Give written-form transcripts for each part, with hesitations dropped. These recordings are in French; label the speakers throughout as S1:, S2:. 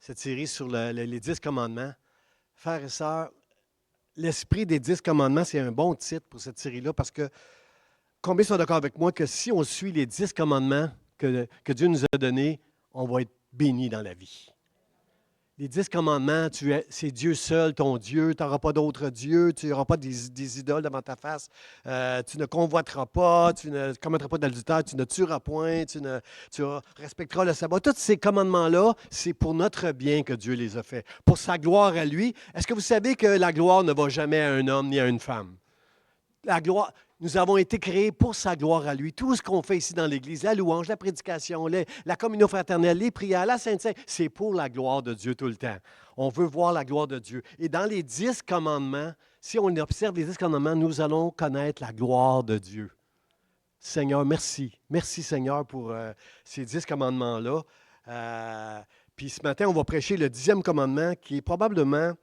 S1: cette série sur les 10 commandements. Frères et sœurs, l'esprit des 10 commandements, c'est un bon titre pour cette série-là parce que combien sont d'accord avec moi que si on suit les 10 commandements que Dieu nous a donnés, on va être béni dans la vie. Les 10 commandements, c'est Dieu seul, ton Dieu. Tu n'auras pas d'autre Dieu. Tu n'auras pas des idoles devant ta face. Tu ne convoiteras pas. Tu ne commettras pas d'adultère. Tu ne tueras point. Tu respecteras le sabbat. Tous ces commandements-là, c'est pour notre bien que Dieu les a faits. Pour sa gloire à lui. Est-ce que vous savez que la gloire ne va jamais à un homme ni à une femme? La gloire, nous avons été créés pour sa gloire à lui. Tout ce qu'on fait ici dans l'Église, la louange, la prédication, la communion fraternelle, les prières, la Sainte Seine, c'est pour la gloire de Dieu tout le temps. On veut voir la gloire de Dieu. Et dans les 10 commandements, si on observe les 10 commandements, nous allons connaître la gloire de Dieu. Seigneur, merci. Merci Seigneur pour ces 10 commandements-là. Puis ce matin, on va prêcher le 10e commandement qui est probablement...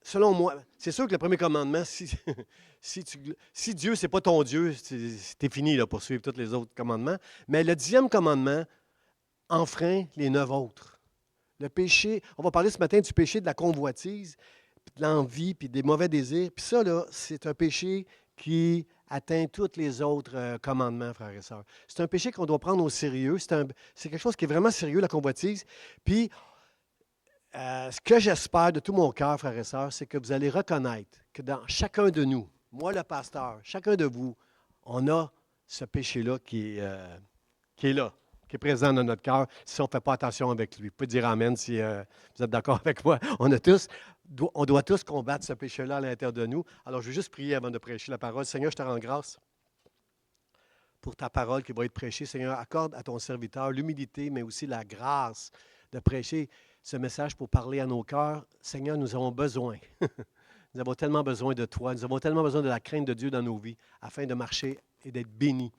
S1: selon moi, c'est sûr que le premier commandement, si Dieu, ce n'est pas ton Dieu, c'est fini là, pour suivre tous les autres commandements. Mais le 10e commandement enfreint les 9 autres. Le péché, on va parler ce matin du péché de la convoitise, de l'envie, puis des mauvais désirs. Puis ça, là, c'est un péché qui atteint tous les autres commandements, frères et sœurs. C'est un péché qu'on doit prendre au sérieux. C'est quelque chose qui est vraiment sérieux, la convoitise. Puis, ce que j'espère de tout mon cœur, frères et sœurs, c'est que vous allez reconnaître que dans chacun de nous, moi le pasteur, chacun de vous, on a ce péché-là qui est là, qui est présent dans notre cœur si on ne fait pas attention avec lui. Vous pouvez dire Amen si vous êtes d'accord avec moi. On doit tous combattre ce péché-là à l'intérieur de nous. Alors, je vais juste prier avant de prêcher la parole. Seigneur, je te rends grâce pour ta parole qui va être prêchée. Seigneur, accorde à ton serviteur l'humilité, mais aussi la grâce de prêcher ce message pour parler à nos cœurs. Seigneur, nous avons besoin. Nous avons tellement besoin de toi. Nous avons tellement besoin de la crainte de Dieu dans nos vies afin de marcher et d'être bénis.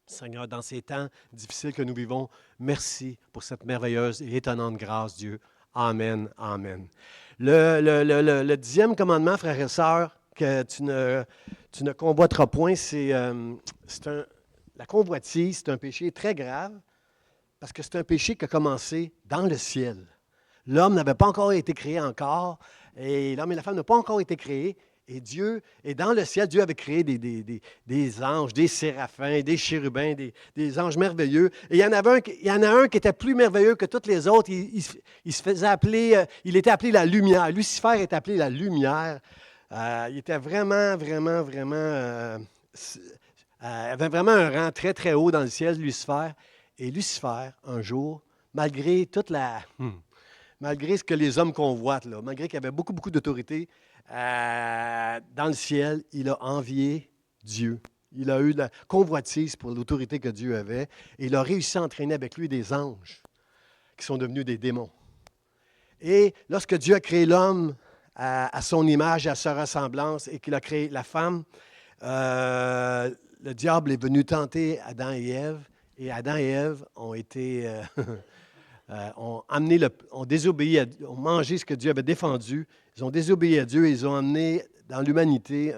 S1: Seigneur, dans ces temps difficiles que nous vivons, merci pour cette merveilleuse et étonnante grâce, Dieu. Amen, amen. Le 10e commandement, frères et sœurs, que tu ne convoiteras point, la convoitise, c'est un péché très grave parce que c'est un péché qui a commencé dans le ciel. L'homme n'avait pas encore été créé encore, et l'homme et la femme n'ont pas encore été créés. Et Dieu, et dans le ciel, Dieu avait créé des anges, des séraphins, des chérubins, des anges merveilleux. Et il y en a un qui était plus merveilleux que tous les autres. Il se faisait appeler, il était appelé la lumière. Lucifer est appelé la lumière. Il était vraiment, vraiment, vraiment... avait vraiment un rang très, très haut dans le ciel, Lucifer. Et Lucifer, un jour, malgré malgré ce que les hommes convoitent, là, malgré qu'il avait beaucoup, beaucoup d'autorité, dans le ciel, il a envié Dieu. Il a eu de la convoitise pour l'autorité que Dieu avait. Et il a réussi à entraîner avec lui des anges qui sont devenus des démons. Et lorsque Dieu a créé l'homme à son image et à sa ressemblance et qu'il a créé la femme, le diable est venu tenter Adam et Ève. Et Adam et Ève ont été... ont désobéi, ont mangé ce que Dieu avait défendu. Ils ont désobéi à Dieu et ils ont amené dans l'humanité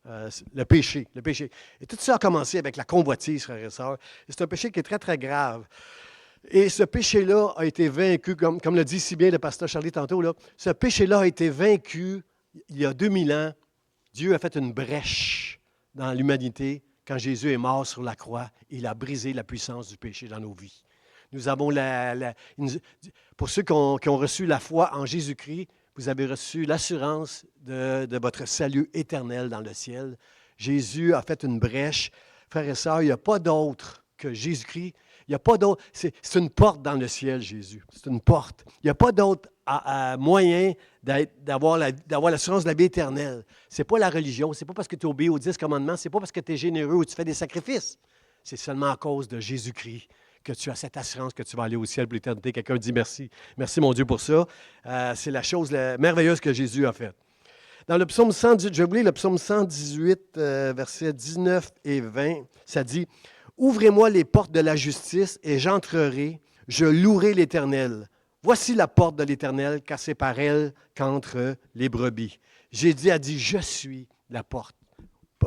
S1: le péché. Et tout ça a commencé avec la convoitise, frères et sœurs. Et c'est un péché qui est très, très grave. Et ce péché-là a été vaincu, comme le dit si bien le pasteur Charlie tantôt, là, ce péché-là a été vaincu il y a 2000 ans. Dieu a fait une brèche dans l'humanité. Quand Jésus est mort sur la croix, il a brisé la puissance du péché dans nos vies. Nous avons pour ceux qui ont reçu la foi en Jésus-Christ, vous avez reçu l'assurance de votre salut éternel dans le ciel. Jésus a fait une brèche. Frères et sœurs, il n'y a pas d'autre que Jésus-Christ. Il n'y a pas d'autre. C'est une porte dans le ciel, Jésus. C'est une porte. Il n'y a pas d'autre moyen d'avoir l'assurance de la vie éternelle. Ce n'est pas la religion. Ce n'est pas parce que tu obéis aux 10 commandements. Ce n'est pas parce que tu es généreux ou tu fais des sacrifices. C'est seulement à cause de Jésus-Christ que tu as cette assurance que tu vas aller au ciel pour l'éternité. Quelqu'un dit merci. Merci, mon Dieu, pour ça. C'est la chose merveilleuse que Jésus a faite. Dans le psaume 118, je vais vous lire le psaume 118, versets 19 et 20. Ça dit « Ouvrez-moi les portes de la justice et j'entrerai, je louerai l'Éternel. Voici la porte de l'Éternel, car c'est par elle qu'entrent les brebis. » Jésus a dit « Je suis la porte. »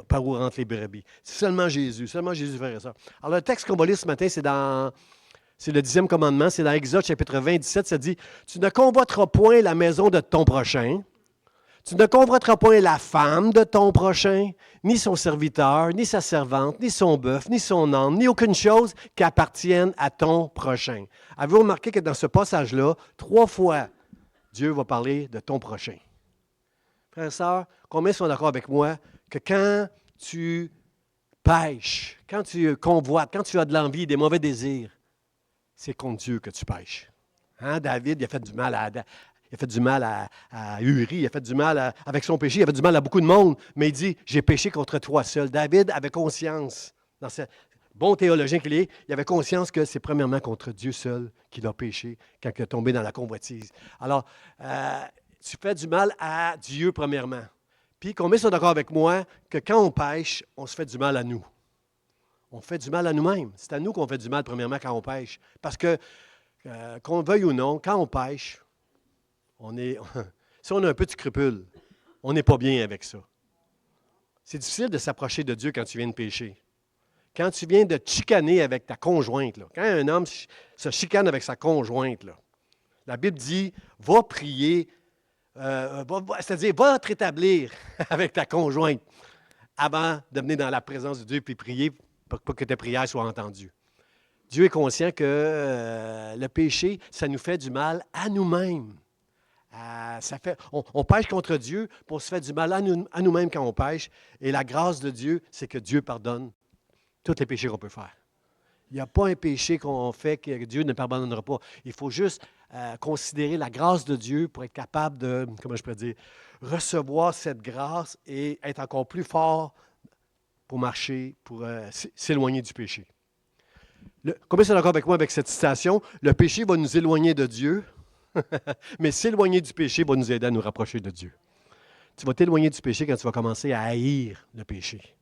S1: Par où rentrent les brebis. C'est seulement Jésus, frère et sœur. Alors, le texte qu'on va lire ce matin, c'est dans C'est le 10e commandement, c'est dans Exode chapitre 27, ça dit « Tu ne convoiteras point la maison de ton prochain, tu ne convoiteras point la femme de ton prochain, ni son serviteur, ni sa servante, ni son bœuf, ni son âne, ni aucune chose qui appartienne à ton prochain. » Avez-vous remarqué que dans ce passage-là, 3 fois, Dieu va parler de ton prochain? Frères et sœurs, combien sont d'accord avec moi que quand tu pêches, quand tu convoites, quand tu as de l'envie, des mauvais désirs, c'est contre Dieu que tu pêches. Hein? David, il a fait du mal à Uri, il a fait du mal avec son péché, il a fait du mal à beaucoup de monde, mais il dit, j'ai péché contre toi seul. David avait conscience, dans ce bon théologien qu'il est, il avait conscience que c'est premièrement contre Dieu seul qu'il a péché quand il est tombé dans la convoitise. Alors, tu fais du mal à Dieu premièrement. Puis, combien sont d'accord avec moi que quand on pêche, on se fait du mal à nous? On fait du mal à nous-mêmes. C'est à nous qu'on fait du mal, premièrement, quand on pêche. Parce que, qu'on le veuille ou non, quand on pêche, si on a un peu de scrupule, on n'est pas bien avec ça. C'est difficile de s'approcher de Dieu quand tu viens de pécher. Quand tu viens de te chicaner avec ta conjointe, là, quand un homme se chicane avec sa conjointe, là, la Bible dit, va prier, c'est-à-dire, va te rétablir avec ta conjointe avant de venir dans la présence de Dieu et prier pour que tes prières soient entendues. Dieu est conscient que le péché, ça nous fait du mal à nous-mêmes. On pêche contre Dieu, puis on se fait du mal à nous-mêmes quand on pêche. Et la grâce de Dieu, c'est que Dieu pardonne tous les péchés qu'on peut faire. Il n'y a pas un péché qu'on fait que Dieu ne pardonnera pas. Il faut juste considérer la grâce de Dieu pour être capable de, comment je peux dire, recevoir cette grâce et être encore plus fort pour marcher, pour s'éloigner du péché. Combien c'est d'accord avec moi avec cette citation? Le péché va nous éloigner de Dieu, mais s'éloigner du péché va nous aider à nous rapprocher de Dieu. Tu vas t'éloigner du péché quand tu vas commencer à haïr le péché.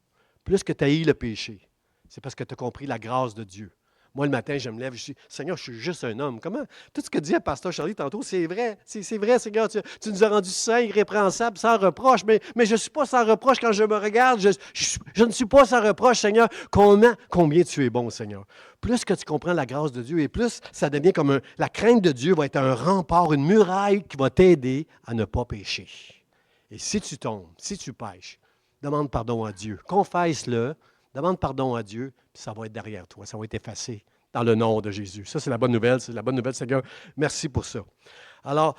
S1: Plus que tu haïs le péché, c'est parce que tu as compris la grâce de Dieu. Moi, le matin, je me lève, je dis, Seigneur, je suis juste un homme. Comment? Tout ce que dit le pasteur Charlie tantôt, c'est vrai. C'est vrai, Seigneur. Tu nous as rendus saints, irrépréhensables, sans reproche. Mais je ne suis pas sans reproche quand je me regarde. Je ne suis pas sans reproche, Seigneur. Combien tu es bon, Seigneur. Plus que tu comprends la grâce de Dieu et plus ça devient comme la crainte de Dieu va être un rempart, une muraille qui va t'aider à ne pas pécher. Et si tu tombes, si tu pêches, demande pardon à Dieu. Confesse-le. Demande pardon à Dieu, puis ça va être derrière toi, ça va être effacé dans le nom de Jésus. Ça, c'est la bonne nouvelle, Seigneur. Merci pour ça. Alors,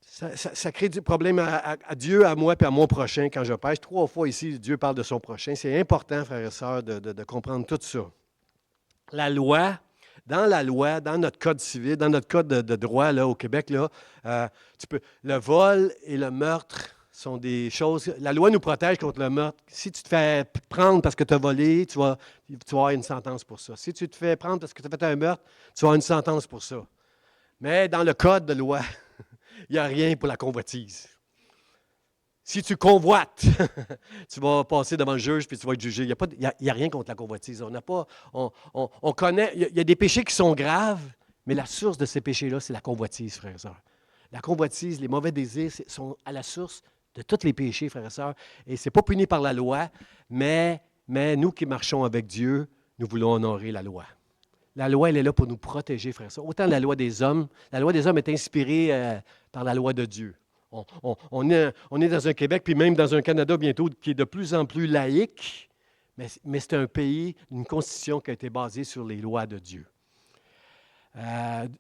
S1: ça crée du problème à Dieu, à moi, puis à mon prochain quand je pêche. 3 fois ici, Dieu parle de son prochain. C'est important, frères et sœurs, de comprendre tout ça. La loi, dans notre code civil, dans notre code de droit là, au Québec, là, le vol et le meurtre sont des choses. La loi nous protège contre le meurtre. Si tu te fais prendre parce que tu as volé, tu vas avoir une sentence pour ça. Si tu te fais prendre parce que tu as fait un meurtre, tu vas avoir une sentence pour ça. Mais dans le code de loi, il n'y a rien pour la convoitise. Si tu convoites, tu vas passer devant le juge puis tu vas être jugé. Il n'y a rien contre la convoitise. On connaît, il y a des péchés qui sont graves, mais la source de ces péchés-là, c'est la convoitise, frères et sœurs. La convoitise, les mauvais désirs sont à la source de tous les péchés, frères et sœurs. Et ce n'est pas puni par la loi, mais nous qui marchons avec Dieu, nous voulons honorer la loi. La loi, elle est là pour nous protéger, frères et sœurs. Autant la loi des hommes est inspirée par la loi de Dieu. On est dans un Québec, puis même dans un Canada bientôt, qui est de plus en plus laïque, mais c'est un pays, une constitution qui a été basée sur les lois de Dieu.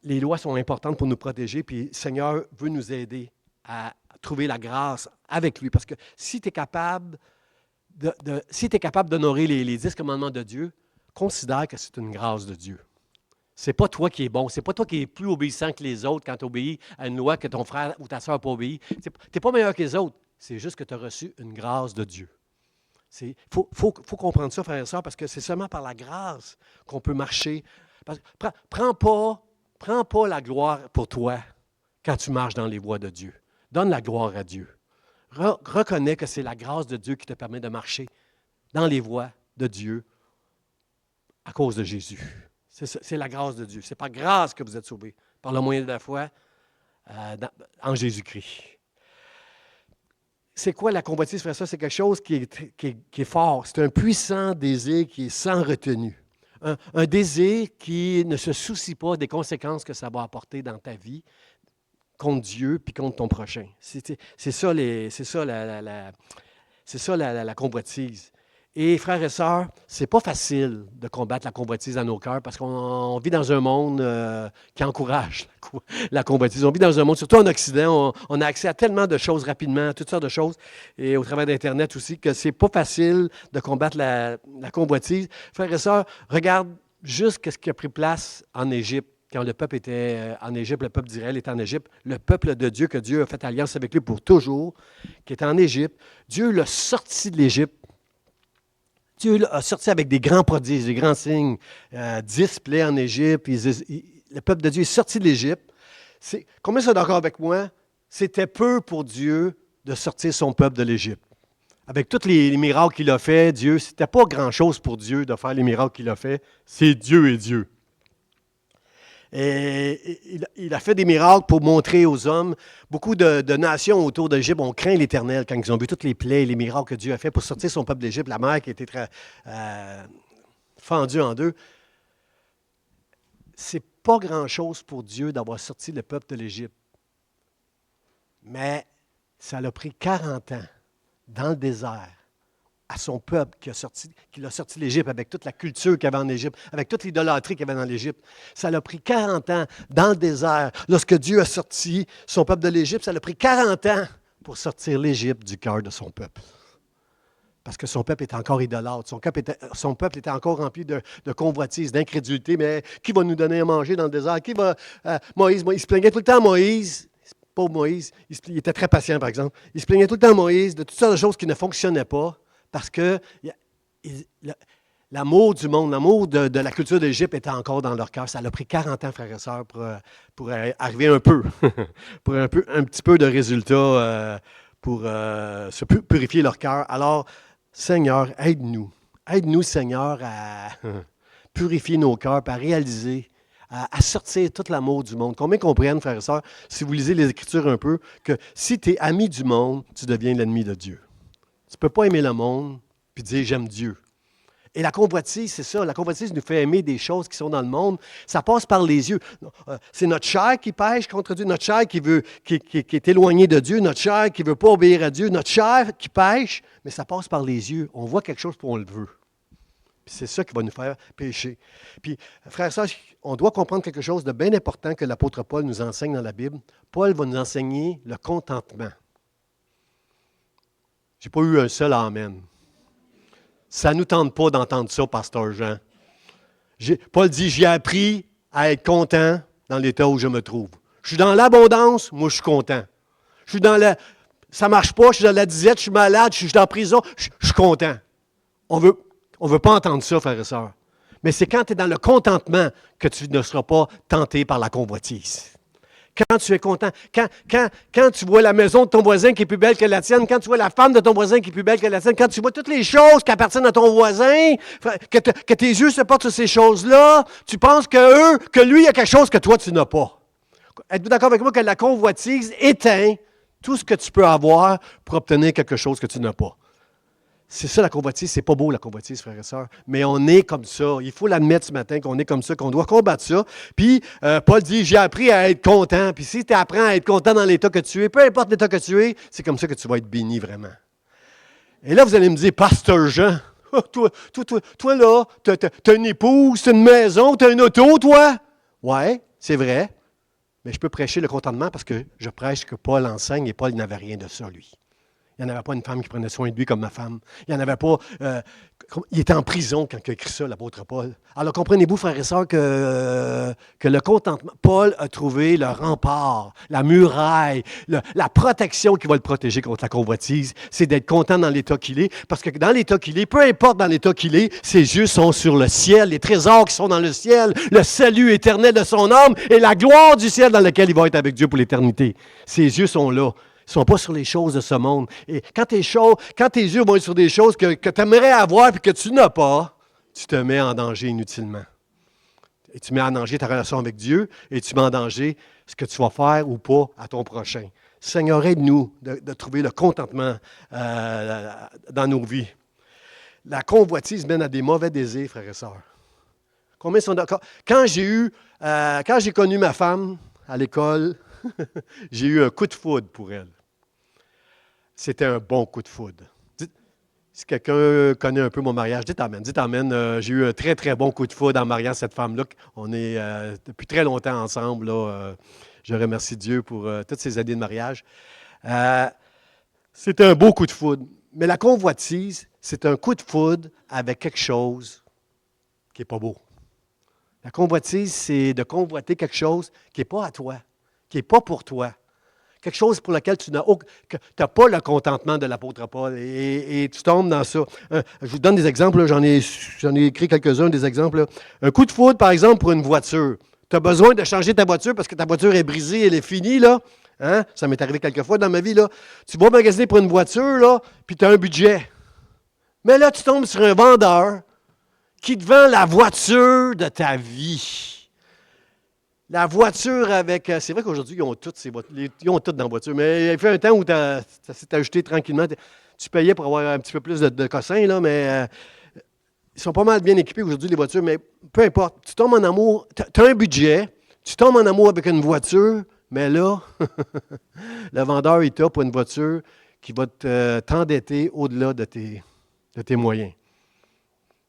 S1: Les lois sont importantes pour nous protéger, puis le Seigneur veut nous aider à trouver la grâce avec lui. Parce que si tu es capable d'honorer les 10 commandements de Dieu, considère que c'est une grâce de Dieu. Ce n'est pas toi qui es bon, ce n'est pas toi qui es plus obéissant que les autres quand tu obéis à une loi que ton frère ou ta soeur n'a pas obéi. Tu n'es pas meilleur que les autres, c'est juste que tu as reçu une grâce de Dieu. Il faut comprendre ça, frères et sœurs, parce que c'est seulement par la grâce qu'on peut marcher. Prends pas la gloire pour toi quand tu marches dans les voies de Dieu. Donne la gloire à Dieu. Reconnais que c'est la grâce de Dieu qui te permet de marcher dans les voies de Dieu à cause de Jésus. C'est la grâce de Dieu. C'est par grâce que vous êtes sauvés, par le moyen de la foi en Jésus-Christ. C'est quoi la convoitise, frère? Ça, c'est quelque chose qui est fort. C'est un puissant désir qui est sans retenue. un désir qui ne se soucie pas des conséquences que ça va apporter dans ta vie contre Dieu puis contre ton prochain. C'est ça, la convoitise. Et frères et sœurs, c'est pas facile de combattre la convoitise dans nos cœurs parce qu'on vit dans un monde qui encourage la convoitise. On vit dans un monde, surtout en Occident, on a accès à tellement de choses rapidement, toutes sortes de choses, et au travers d'Internet aussi, que c'est pas facile de combattre la convoitise. Frères et sœurs, regarde juste ce qui a pris place en Égypte. Quand le peuple était en Égypte, le peuple d'Israël était en Égypte, le peuple de Dieu, que Dieu a fait alliance avec lui pour toujours, qui était en Égypte, Dieu l'a sorti de l'Égypte. Dieu a sorti avec des grands prodiges, des grands signes, 10 plaies en Égypte. Le peuple de Dieu est sorti de l'Égypte. Combien sont d'accord avec moi? C'était peu pour Dieu de sortir son peuple de l'Égypte. Avec tous les miracles qu'il a fait, Dieu, c'était pas grand-chose pour Dieu de faire les miracles qu'il a fait. C'est Dieu et Dieu. Et il a fait des miracles pour montrer aux hommes. Beaucoup de nations autour d'Égypte ont craint l'Éternel quand ils ont vu toutes les plaies et les miracles que Dieu a fait pour sortir son peuple d'Égypte, la mer qui était fendue en deux. C'est pas grand-chose pour Dieu d'avoir sorti le peuple de l'Égypte. Mais ça l'a pris 40 ans dans le désert à son peuple qui l'a sorti de l'Égypte avec toute la culture qu'il y avait en Égypte, avec toute l'idolâtrie qu'il y avait dans l'Égypte. Ça l'a pris 40 ans dans le désert. Lorsque Dieu a sorti son peuple de l'Égypte, ça l'a pris 40 ans pour sortir l'Égypte du cœur de son peuple. Parce que son peuple était encore idolâtre. Son peuple était encore rempli de convoitise, d'incrédulité. Mais qui va nous donner à manger dans le désert? Moïse, il se plaignait tout le temps à Moïse. Pauvre Moïse, il était très patient, par exemple. Il se plaignait tout le temps à Moïse de toutes sortes de choses qui ne fonctionnaient pas. Parce que l'amour du monde, l'amour de la culture d'Égypte était encore dans leur cœur. Ça a pris 40 ans, frères et sœurs, pour arriver un peu, pour un petit peu de résultats, pour se purifier leur cœur. Alors, Seigneur, aide-nous. Aide-nous, Seigneur, à purifier nos cœurs, à réaliser, à sortir tout l'amour du monde. Combien comprennent, frères et sœurs, si vous lisez les Écritures un peu, que si tu es ami du monde, tu deviens l'ennemi de Dieu. Tu ne peux pas aimer le monde puis dire « j'aime Dieu ». Et la convoitise, c'est ça. La convoitise nous fait aimer des choses qui sont dans le monde. Ça passe par les yeux. C'est notre chair qui pêche contre Dieu, notre chair qui est éloignée de Dieu, notre chair qui ne veut pas obéir à Dieu, notre chair qui pêche, mais ça passe par les yeux. On voit quelque chose puis on le veut. Puis c'est ça qui va nous faire pécher. Puis, frères et sœurs, on doit comprendre quelque chose de bien important que l'apôtre Paul nous enseigne dans la Bible. Paul va nous enseigner le contentement. Je n'ai pas eu un seul amen. Ça ne nous tente pas d'entendre ça, pasteur Jean. Paul dit, j'ai appris à être content dans l'état où je me trouve. Je suis dans l'abondance, moi je suis content. Je suis dans ça ne marche pas, je suis dans la disette, je suis malade, je suis en prison, je suis content. On veut pas entendre ça, frères et sœurs. Mais c'est quand tu es dans le contentement que tu ne seras pas tenté par la convoitise. Quand tu es content, quand tu vois la maison de ton voisin qui est plus belle que la tienne, quand tu vois la femme de ton voisin qui est plus belle que la tienne, quand tu vois toutes les choses qui appartiennent à ton voisin, que tes yeux se portent sur ces choses-là, tu penses que lui, il y a quelque chose que toi, tu n'as pas. Êtes-vous d'accord avec moi que la convoitise éteint tout ce que tu peux avoir pour obtenir quelque chose que tu n'as pas? C'est ça la convoitise, c'est pas beau la convoitise, frères et sœurs, mais on est comme ça. Il faut l'admettre ce matin qu'on est comme ça, qu'on doit combattre ça. Puis Paul dit, j'ai appris à être content. Puis si tu apprends à être content dans l'état que tu es, peu importe l'état que tu es, c'est comme ça que tu vas être béni vraiment. Et là, vous allez me dire, pasteur Jean, toi là, tu as une épouse, tu as une maison, tu as une auto, toi? Ouais, c'est vrai. Mais je peux prêcher le contentement parce que je prêche que Paul enseigne et Paul n'avait rien de ça, lui. Il n'y en avait pas une femme qui prenait soin de lui comme ma femme. Il n'y en avait pas. Il était en prison quand il a écrit ça, l'apôtre Paul. Alors comprenez-vous, frères et sœurs, que le contentement, Paul a trouvé le rempart, la muraille, la protection qui va le protéger contre la convoitise, c'est d'être content dans l'état qu'il est. Parce que dans l'état qu'il est, peu importe dans l'état qu'il est, ses yeux sont sur le ciel, les trésors qui sont dans le ciel, le salut éternel de son âme et la gloire du ciel dans lequel il va être avec Dieu pour l'éternité. Ses yeux sont là. Ils ne sont pas sur les choses de ce monde. Et quand tes yeux vont être sur des choses que tu aimerais avoir et que tu n'as pas, tu te mets en danger inutilement. Et tu mets en danger ta relation avec Dieu et tu mets en danger ce que tu vas faire ou pas à ton prochain. Seigneur, aide-nous de trouver le contentement dans nos vies. La convoitise mène à des mauvais désirs, frères et sœurs. Combien sont d'accord? Quand j'ai connu ma femme à l'école, j'ai eu un coup de foudre pour elle. C'était un bon coup de foudre. Si quelqu'un connaît un peu mon mariage, dites amen. Dites amen. J'ai eu un très, très bon coup de foudre en mariant cette femme-là. On est depuis très longtemps ensemble. Là, je remercie Dieu pour toutes ces années de mariage. C'était un beau coup de foudre. Mais la convoitise, c'est un coup de foudre avec quelque chose qui n'est pas beau. La convoitise, c'est de convoiter quelque chose qui n'est pas à toi, qui n'est pas pour toi. Quelque chose pour lequel tu n'as pas le contentement de l'apôtre Paul et tu tombes dans ça. Je vous donne des exemples, j'en ai écrit quelques-uns, des exemples. Là. Un coup de foudre, par exemple, pour une voiture. Tu as besoin de changer ta voiture parce que ta voiture est brisée, elle est finie, là. Hein? Ça m'est arrivé quelques fois dans ma vie, là. Tu vas magasiner pour une voiture, là, puis tu as un budget. Mais là, tu tombes sur un vendeur qui te vend la voiture de ta vie. La voiture avec... C'est vrai qu'aujourd'hui, ils ont toutes ces voitures. Ils ont toutes dans la voiture. Mais il fait un temps où ça s'est ajouté tranquillement. Tu payais pour avoir un petit peu plus de cossins, là, mais ils sont pas mal bien équipés aujourd'hui, les voitures. Mais peu importe. Tu tombes en amour. Tu as un budget. Tu tombes en amour avec une voiture. Mais là, le vendeur, il t'a pour une voiture qui va t'endetter au-delà de tes moyens.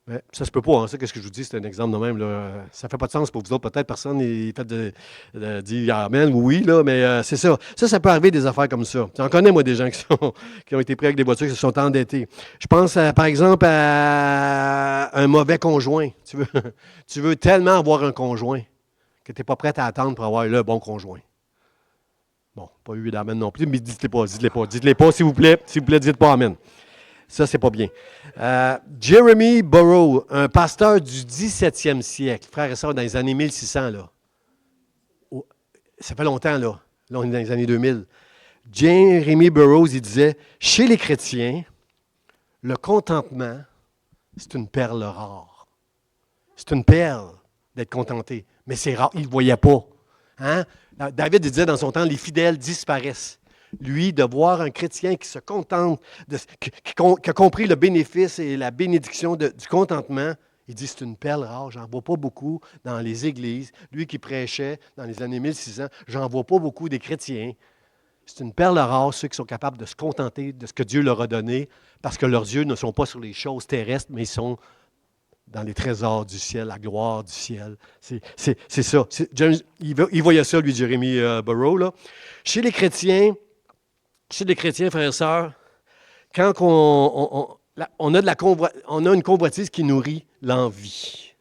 S1: Mais ça se peut pas, hein. Ça, qu'est-ce que je vous dis, c'est un exemple de même. Là. Ça ne fait pas de sens pour vous autres. Peut-être personne n'est fait de dire Amen ou oui, là, mais c'est ça. Ça peut arriver des affaires comme ça. J'en connais, moi, des gens qui ont été pris avec des voitures qui se sont endettés. Je pense, par exemple, à un mauvais conjoint. Tu veux tellement avoir un conjoint que tu n'es pas prêt à attendre pour avoir le bon conjoint. Bon, pas eu d'Amen non plus, mais dites-les pas. Dites-les pas, s'il vous plaît. S'il vous plaît, dites pas Amen. Ça, c'est pas bien. Jeremy Burroughs, un pasteur du 17e siècle, frère et sœurs, dans les années 1600, là. Ça fait longtemps, là. Là, on est dans les années 2000. Jeremy Burroughs, il disait, chez les chrétiens, le contentement, c'est une perle rare. C'est une perle d'être contenté, mais c'est rare. Il ne le voyait pas. Hein? David il disait dans son temps, les fidèles disparaissent. Lui, de voir un chrétien qui se contente, qui a compris le bénéfice et la bénédiction du contentement, il dit c'est une perle rare, j'en vois pas beaucoup dans les églises. Lui qui prêchait dans les années 1600, j'en vois pas beaucoup des chrétiens. C'est une perle rare, ceux qui sont capables de se contenter de ce que Dieu leur a donné, parce que leurs yeux ne sont pas sur les choses terrestres, mais ils sont dans les trésors du ciel, la gloire du ciel. C'est ça. Il voyait ça, lui, Jeremy Burroughs. Là. Chez les chrétiens, frères et sœurs, quand on a une convoitise qui nourrit l'envie.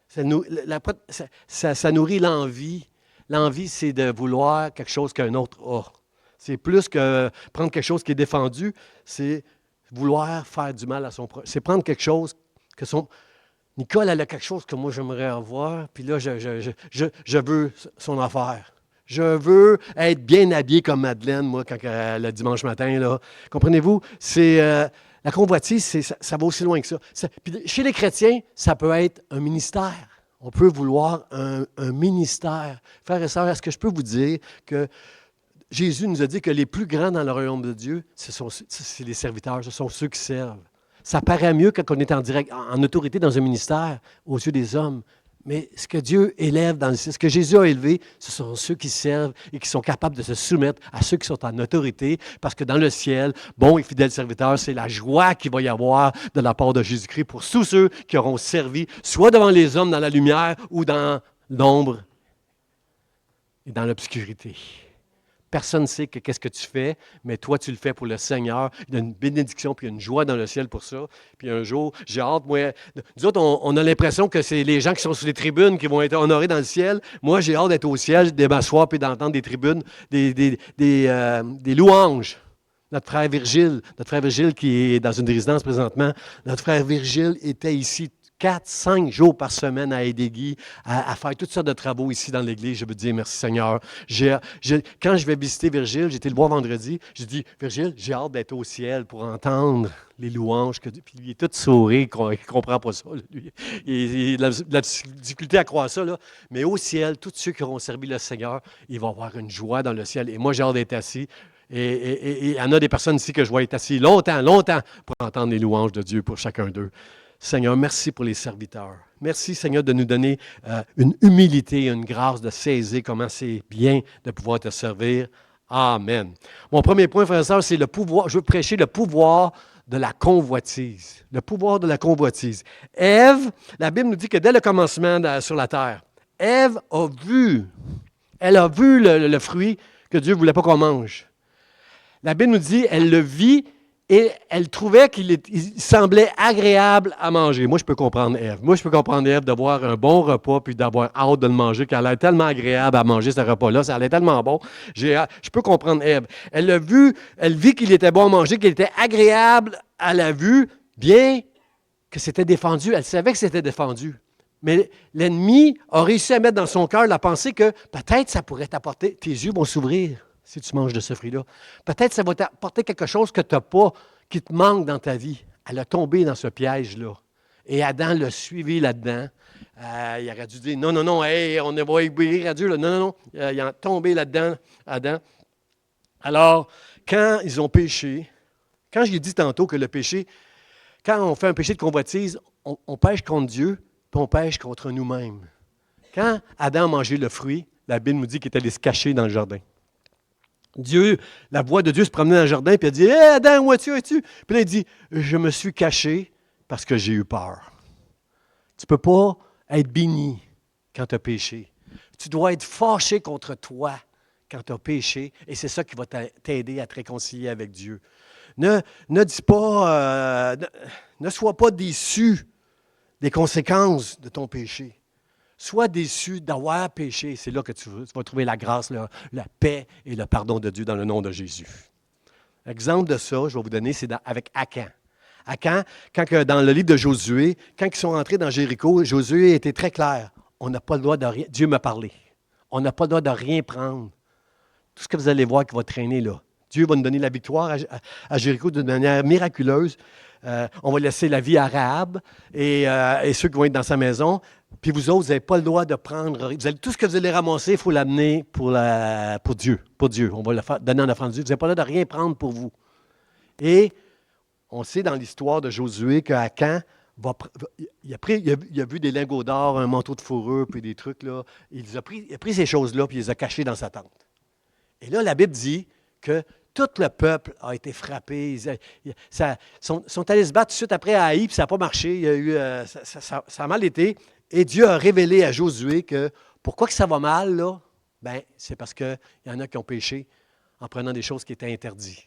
S1: Ça nourrit l'envie. L'envie, c'est de vouloir quelque chose qu'un autre a. C'est plus que prendre quelque chose qui est défendu, c'est vouloir faire du mal à son prochain. C'est prendre quelque chose que Nicole, elle a quelque chose que moi, j'aimerais avoir, puis là, je veux son affaire. Je veux être bien habillé comme Madeleine, moi, le dimanche matin. Là. Comprenez-vous? La convoitise, ça va aussi loin que ça. Puis chez les chrétiens, ça peut être un ministère. On peut vouloir un ministère. Frères et sœurs, est-ce que je peux vous dire que Jésus nous a dit que les plus grands dans le royaume de Dieu, c'est les serviteurs, ce sont ceux qui servent. Ça paraît mieux quand on est en direct, en autorité dans un ministère aux yeux des hommes. Mais ce que Dieu élève dans le ciel, ce que Jésus a élevé, ce sont ceux qui servent et qui sont capables de se soumettre à ceux qui sont en autorité, parce que dans le ciel, bons et fidèles serviteurs, c'est la joie qu'il va y avoir de la part de Jésus-Christ pour tous ceux qui auront servi, soit devant les hommes dans la lumière ou dans l'ombre et dans l'obscurité. Personne ne sait qu'est-ce que tu fais, mais toi, tu le fais pour le Seigneur. Il y a une bénédiction puis une joie dans le ciel pour ça. Puis un jour, j'ai hâte, moi... Nous autres, on a l'impression que c'est les gens qui sont sur les tribunes qui vont être honorés dans le ciel. Moi, j'ai hâte d'être au ciel, de m'asseoir puis d'entendre des tribunes, des louanges. Notre frère Virgile qui est dans une résidence présentement, notre frère Virgile était ici 4-5 jours par semaine à aider Guy, à faire toutes sortes de travaux ici dans l'Église. Je veux dire merci Seigneur. Quand je vais visiter Virgile, j'ai été le voir vendredi, j'ai dit, Virgile, j'ai hâte d'être au ciel pour entendre les louanges. Puis lui, il est tout sourire, il ne comprend pas ça. Lui. Il a de la difficulté à croire ça. Là. Mais au ciel, tous ceux qui auront servi le Seigneur, ils vont avoir une joie dans le ciel. Et moi, j'ai hâte d'être assis. Et il y en a des personnes ici que je vois être assis longtemps pour entendre les louanges de Dieu pour chacun d'eux. Seigneur, merci pour les serviteurs. Merci, Seigneur, de nous donner une humilité, une grâce de saisir comment c'est bien de pouvoir te servir. Amen. Mon premier point, frère et sœur, c'est le pouvoir. Je veux prêcher le pouvoir de la convoitise. Le pouvoir de la convoitise. Ève, la Bible nous dit que dès le commencement sur la terre, Ève a vu, elle a vu le fruit que Dieu ne voulait pas qu'on mange. La Bible nous dit, elle le vit et elle trouvait qu'il semblait agréable à manger. Moi, je peux comprendre Ève. Moi, je peux comprendre Ève d'avoir un bon repas puis d'avoir hâte de le manger, qu'elle a l'air tellement agréable à manger ce repas-là. Ça allait tellement bon. Je peux comprendre Ève. Elle l'a vu, elle vit qu'il était bon à manger, qu'il était agréable à la vue, bien que c'était défendu. Elle savait que c'était défendu. Mais l'ennemi a réussi à mettre dans son cœur la pensée que peut-être ça pourrait t'apporter, tes yeux vont s'ouvrir si tu manges de ce fruit-là. Peut-être ça va t'apporter quelque chose que tu n'as pas, qui te manque dans ta vie. Elle a tombé dans ce piège-là. Et Adam l'a suivi là-dedans. Il aurait dû dire, non, hey, on va obéir à Dieu. Là. Non. Il a tombé là-dedans, Adam. Alors, quand ils ont péché, quand je l'ai dit tantôt que le péché, quand on fait un péché de convoitise, on pêche contre Dieu, puis on pêche contre nous-mêmes. Quand Adam a mangé le fruit, la Bible nous dit qu'il est allé se cacher dans le jardin. Dieu, la voix de Dieu se promenait dans le jardin, puis elle dit, « Hé, Adam, où es-tu? Puis là, il dit, « Je me suis caché parce que j'ai eu peur. » Tu ne peux pas être béni quand tu as péché. Tu dois être fâché contre toi quand tu as péché, et c'est ça qui va t'aider à te réconcilier avec Dieu. Ne dis pas, ne sois pas déçu des conséquences de ton péché. Sois déçu d'avoir péché. C'est là que tu vas trouver la grâce, la paix et le pardon de Dieu dans le nom de Jésus. L'exemple de ça, je vais vous donner, c'est avec Akan. Akan, quand dans le livre de Josué, quand ils sont rentrés dans Jéricho, Josué était très clair. On n'a pas le droit de rien. Dieu m'a parlé. On n'a pas le droit de rien prendre. Tout ce que vous allez voir qui va traîner là. Dieu va nous donner la victoire à Jéricho d'une manière miraculeuse. On va laisser la vie à Rahab et ceux qui vont être dans sa maison. Puis vous autres, vous n'avez pas le droit de prendre. Tout ce que vous allez ramasser, il faut l'amener pour Dieu. Pour Dieu. On va le donner en offrande à Dieu. Vous n'avez pas le droit de rien prendre pour vous. Et on sait dans l'histoire de Josué qu'Akan, il a vu des lingots d'or, un manteau de fourrure, puis des trucs là. Il a pris ces choses-là, puis il les a cachées dans sa tente. Et là, la Bible dit que tout le peuple a été frappé. Ils sont allés se battre tout de suite après à Haï, puis ça n'a pas marché. Ça a mal été. Et Dieu a révélé à Josué que pourquoi que ça va mal, là? Bien, c'est parce qu'il y en a qui ont péché en prenant des choses qui étaient interdites.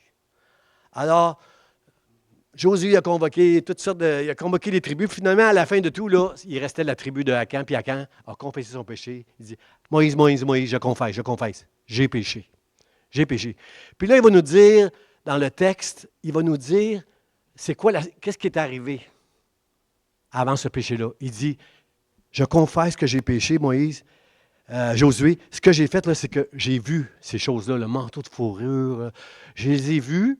S1: Alors, Josué a convoqué il a convoqué les tribus. Finalement, à la fin de tout, là, il restait la tribu de Akan, puis Akan a confessé son péché. Il dit, Moïse, je confesse, j'ai péché. J'ai péché. Puis là, il va nous dire, dans le texte, il va nous dire, qu'est-ce qui est arrivé avant ce péché-là. Il dit, je confesse que j'ai péché, Moïse, Josué. Ce que j'ai fait, là, c'est que j'ai vu ces choses-là, le manteau de fourrure, je les ai vus.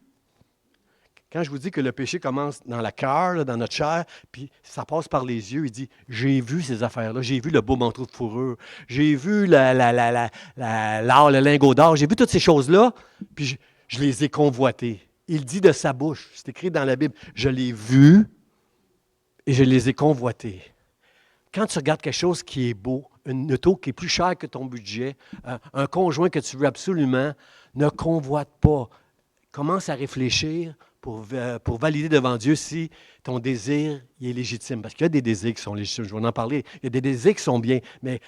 S1: Quand je vous dis que le péché commence dans le cœur, dans notre chair, puis ça passe par les yeux, il dit, j'ai vu ces affaires-là, j'ai vu le beau manteau de fourrure, j'ai vu l'or, le lingot d'or, j'ai vu toutes ces choses-là, puis je les ai convoitées. Il dit de sa bouche, c'est écrit dans la Bible, je l'ai vu et je les ai convoitées. Quand tu regardes quelque chose qui est beau, une auto qui est plus chère que ton budget, un conjoint que tu veux absolument, ne convoite pas. Commence à réfléchir pour valider devant Dieu si ton désir il est légitime. Parce qu'il y a des désirs qui sont légitimes, je vais en parler. Il y a des désirs qui sont bien, mais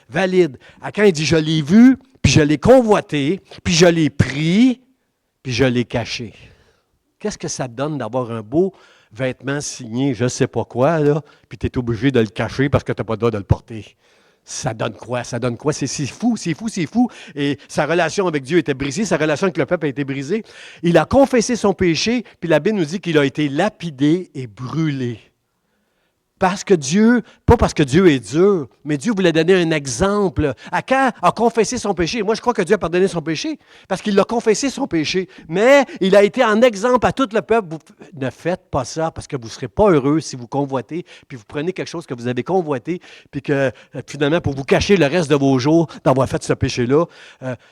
S1: valide. Quand il dit « je l'ai vu, puis je l'ai convoité, puis je l'ai pris, puis je l'ai caché ». Qu'est-ce que ça te donne d'avoir un beau vêtement signé, je ne sais pas quoi, là, puis tu es obligé de le cacher parce que tu n'as pas le droit de le porter? Ça donne quoi? Ça donne quoi? C'est fou. Et sa relation avec Dieu était brisée, sa relation avec le peuple a été brisée. Il a confessé son péché, puis la Bible nous dit qu'il a été lapidé et brûlé. Parce que Dieu, pas parce que Dieu est dur, mais Dieu voulait donner un exemple. Akan a confessé son péché. Moi, je crois que Dieu a pardonné son péché parce qu'il a confessé son péché. Mais il a été en exemple à tout le peuple. Ne faites pas ça parce que vous ne serez pas heureux si vous convoitez, puis vous prenez quelque chose que vous avez convoité, puis que finalement, pour vous cacher le reste de vos jours d'avoir fait ce péché-là,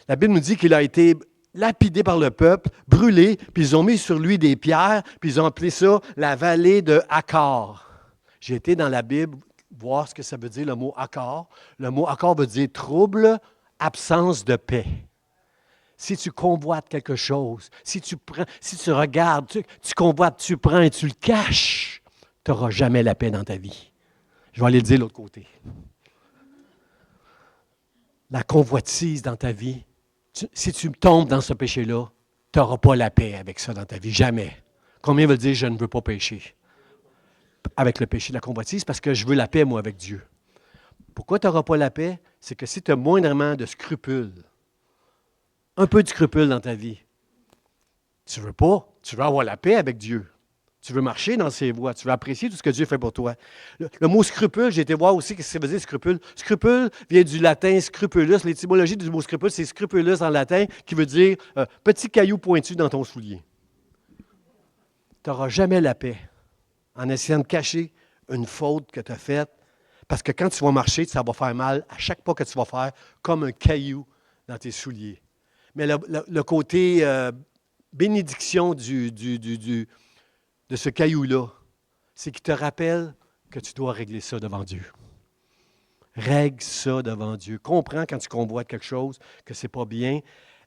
S1: la Bible nous dit qu'il a été lapidé par le peuple, brûlé, puis ils ont mis sur lui des pierres, puis ils ont appelé ça la vallée de Achor. J'ai été dans la Bible voir ce que ça veut dire le mot accord. Le mot accord veut dire trouble, absence de paix. Si tu convoites quelque chose, si tu regardes, tu convoites, tu prends et tu le caches, tu n'auras jamais la paix dans ta vie. Je vais aller le dire de l'autre côté. La convoitise dans ta vie, si tu tombes dans ce péché-là, tu n'auras pas la paix avec ça dans ta vie, jamais. Combien veut dire je ne veux pas pécher? Avec le péché de la convoitise, parce que je veux la paix, moi, avec Dieu. Pourquoi tu n'auras pas la paix? C'est que si tu as moindrement de scrupules, un peu de scrupules dans ta vie, tu ne veux pas, tu veux avoir la paix avec Dieu. Tu veux marcher dans ses voies, tu veux apprécier tout ce que Dieu fait pour toi. Le mot scrupule, j'ai été voir aussi ce que ça veut dire scrupule. Scrupule vient du latin scrupulus. L'étymologie du mot scrupule, c'est scrupulus en latin, qui veut dire petit caillou pointu dans ton soulier. Tu n'auras jamais la paix en essayant de cacher une faute que tu as faite, parce que quand tu vas marcher, ça va faire mal à chaque pas que tu vas faire, comme un caillou dans tes souliers. Mais le côté bénédiction de ce caillou-là, c'est qu'il te rappelle que tu dois régler ça devant Dieu. Règle ça devant Dieu. Comprends quand tu convoites quelque chose que ce n'est pas bien.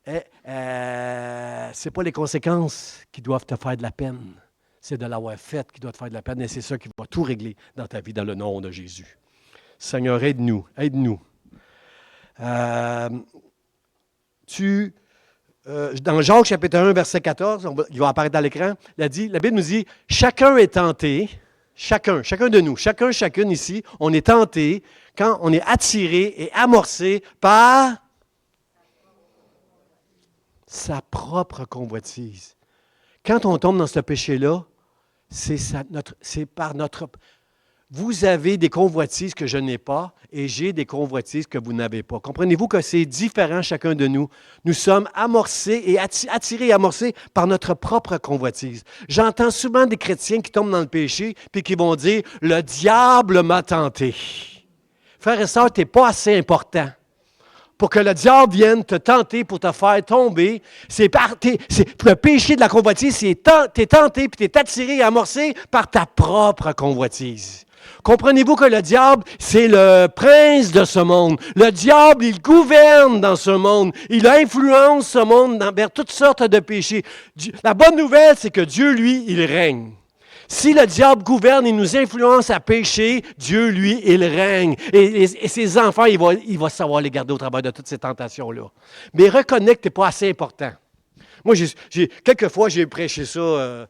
S1: Ce n'est pas les conséquences qui doivent te faire de la peine. C'est de l'avoir fait qui doit te faire de la peine et c'est ça qui va tout régler dans ta vie dans le nom de Jésus. Seigneur, aide-nous, aide-nous. Dans Jacques chapitre 1, verset 14, il va apparaître à l'écran, la Bible nous dit, chacun est tenté, chacun de nous, chacune ici, on est tenté quand on est attiré et amorcé par sa propre convoitise. Quand on tombe dans ce péché-là, c'est par notre... Vous avez des convoitises que je n'ai pas et j'ai des convoitises que vous n'avez pas. Comprenez-vous que c'est différent chacun de nous? Nous sommes amorcés et attirés et amorcés par notre propre convoitise. J'entends souvent des chrétiens qui tombent dans le péché puis qui vont dire « Le diable m'a tenté ». Frères et sœurs, tu n'es pas assez important pour que le diable vienne te tenter pour te faire tomber. Le péché de la convoitise, tu es tenté puis tu es attiré et amorcé par ta propre convoitise. Comprenez-vous que le diable, c'est le prince de ce monde. Le diable, il gouverne dans ce monde. Il influence ce monde vers toutes sortes de péchés. La bonne nouvelle, c'est que Dieu, lui, il règne. Si le diable gouverne et nous influence à pécher, Dieu, lui, il règne. Et ses enfants, il va savoir les garder au travers de toutes ces tentations-là. Mais reconnais que tu n'es pas assez important. Moi, quelquefois, j'ai prêché ça.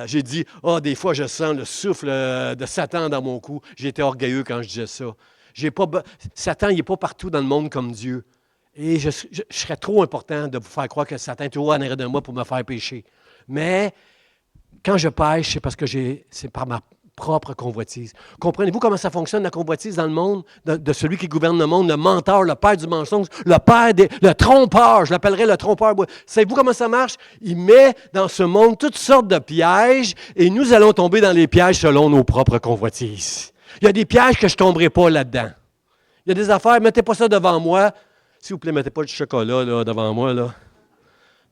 S1: J'ai dit, des fois, je sens le souffle de Satan dans mon cou. J'étais orgueilleux quand je disais ça. Satan, il n'est pas partout dans le monde comme Dieu. Et je serais trop important de vous faire croire que Satan est toujours en arrière de moi pour me faire pécher. Mais quand je pêche, c'est parce que c'est par ma propre convoitise. Comprenez-vous comment ça fonctionne, la convoitise dans le monde, de celui qui gouverne le monde, le menteur, le père du mensonge, le trompeur, je l'appellerais le trompeur. Savez-vous comment ça marche? Il met dans ce monde toutes sortes de pièges et nous allons tomber dans les pièges selon nos propres convoitises. Il y a des pièges que je ne tomberai pas là-dedans. Il y a des affaires, mettez pas ça devant moi. S'il vous plaît, mettez pas du chocolat là, devant moi, là.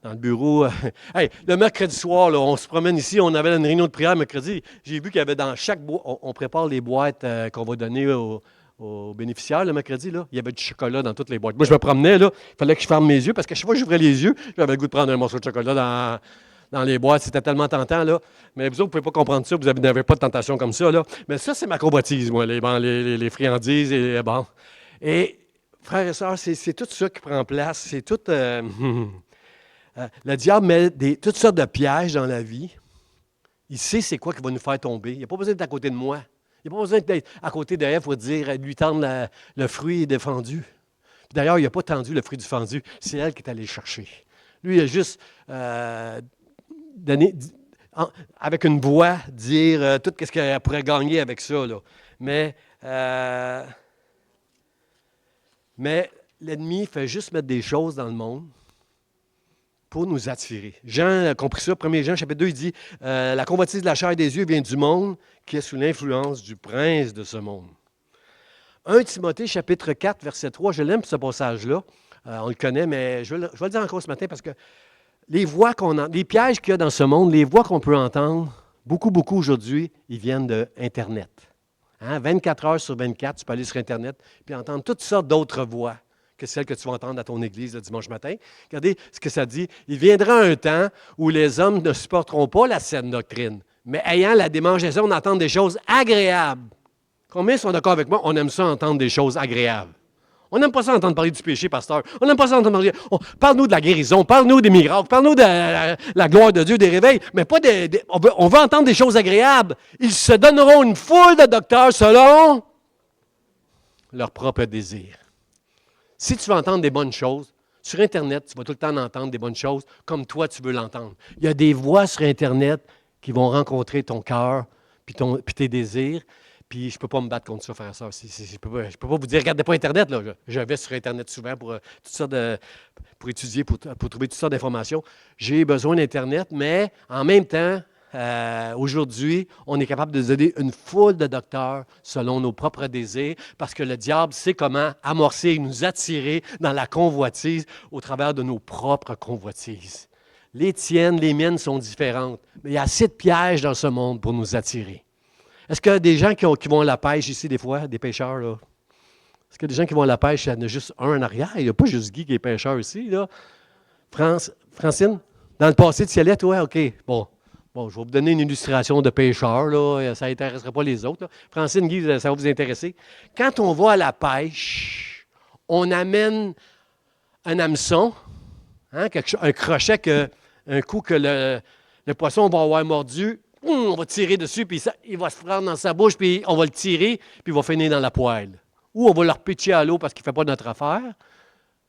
S1: Dans le bureau. Hey, le mercredi soir, là, on se promène ici, on avait une réunion de prière mercredi. J'ai vu qu'il y avait dans chaque boîte, on prépare les boîtes qu'on va donner aux bénéficiaires le mercredi. Là. Il y avait du chocolat dans toutes les boîtes. Moi, je me promenais, là, il fallait que je ferme mes yeux parce que chaque fois que j'ouvrais les yeux, j'avais le goût de prendre un morceau de chocolat dans les boîtes. C'était tellement tentant. Là. Mais vous autres, vous ne pouvez pas comprendre ça, vous n'avez pas de tentation comme ça. Là. Mais ça, c'est ma convoitise, moi, les friandises et bon. Et frères et sœurs, c'est tout ça qui prend place. C'est tout... le diable met toutes sortes de pièges dans la vie. Il sait c'est quoi qui va nous faire tomber. Il n'a pas besoin d'être à côté de moi. Il n'a pas besoin d'être à côté d'Ève pour lui tendre le fruit défendu. Puis d'ailleurs, il n'a pas tendu le fruit défendu. C'est elle qui est allée le chercher. Lui, il a juste donné, avec une voix, dire tout ce qu'elle pourrait gagner avec ça. Là. Mais l'ennemi fait juste mettre des choses dans le monde pour nous attirer. Jean a compris ça. 1 Jean, chapitre 2, il dit « La convoitise de la chair et des yeux vient du monde qui est sous l'influence du prince de ce monde. » 1 Timothée, chapitre 4, verset 3, je l'aime ce passage-là. On le connaît, mais je vais le dire encore ce matin parce que les pièges qu'il y a dans ce monde, les voix qu'on peut entendre, beaucoup aujourd'hui, ils viennent d'Internet. Hein? 24 heures sur 24, tu peux aller sur Internet puis entendre toutes sortes d'autres voix que celles que tu vas entendre à ton église le dimanche matin. Regardez ce que ça dit. Il viendra un temps où les hommes ne supporteront pas la saine doctrine, mais ayant la démangeaison d'entendre des choses agréables. Combien sont d'accord avec moi? On aime ça entendre des choses agréables. On n'aime pas ça entendre parler du péché, pasteur. On n'aime pas ça entendre parler. Parle-nous de la guérison, parle-nous des miracles, parle-nous de la gloire de Dieu, des réveils, mais pas on veut entendre des choses agréables. Ils se donneront une foule de docteurs selon leur propre désir. Si tu veux entendre des bonnes choses, sur Internet, tu vas tout le temps entendre des bonnes choses comme toi, tu veux l'entendre. Il y a des voix sur Internet qui vont rencontrer ton cœur puis tes désirs. Puis je ne peux pas me battre contre ça, frère et sœur. Je ne peux pas vous dire, regardez pas Internet. Là. Je vais sur Internet souvent pour pour étudier, pour trouver toutes sortes d'informations. J'ai besoin d'Internet, mais en même temps, aujourd'hui, on est capable de donner une foule de docteurs selon nos propres désirs, parce que le diable sait comment amorcer et nous attirer dans la convoitise au travers de nos propres convoitises. Les tiennes, les miennes sont différentes, mais il y a assez de pièges dans ce monde pour nous attirer. Est-ce qu'il y a des gens qui vont à la pêche ici, des fois, des pêcheurs, là? Est-ce qu'il y a des gens qui vont à la pêche, il y en a juste un en arrière? Il n'y a pas juste Guy qui est pêcheur ici, là. Francine, dans le passé, tu y allais, toi? OK, bon, je vais vous donner une illustration de pêcheur, là. Ça n'intéressera pas les autres, là. Francine, Guy, ça va vous intéresser. Quand on va à la pêche, on amène un hameçon, hein, un crochet, un coup que le poisson va avoir mordu, on va tirer dessus, puis il va se prendre dans sa bouche, puis on va le tirer, puis il va finir dans la poêle. Ou on va le repitcher à l'eau parce qu'il ne fait pas notre affaire.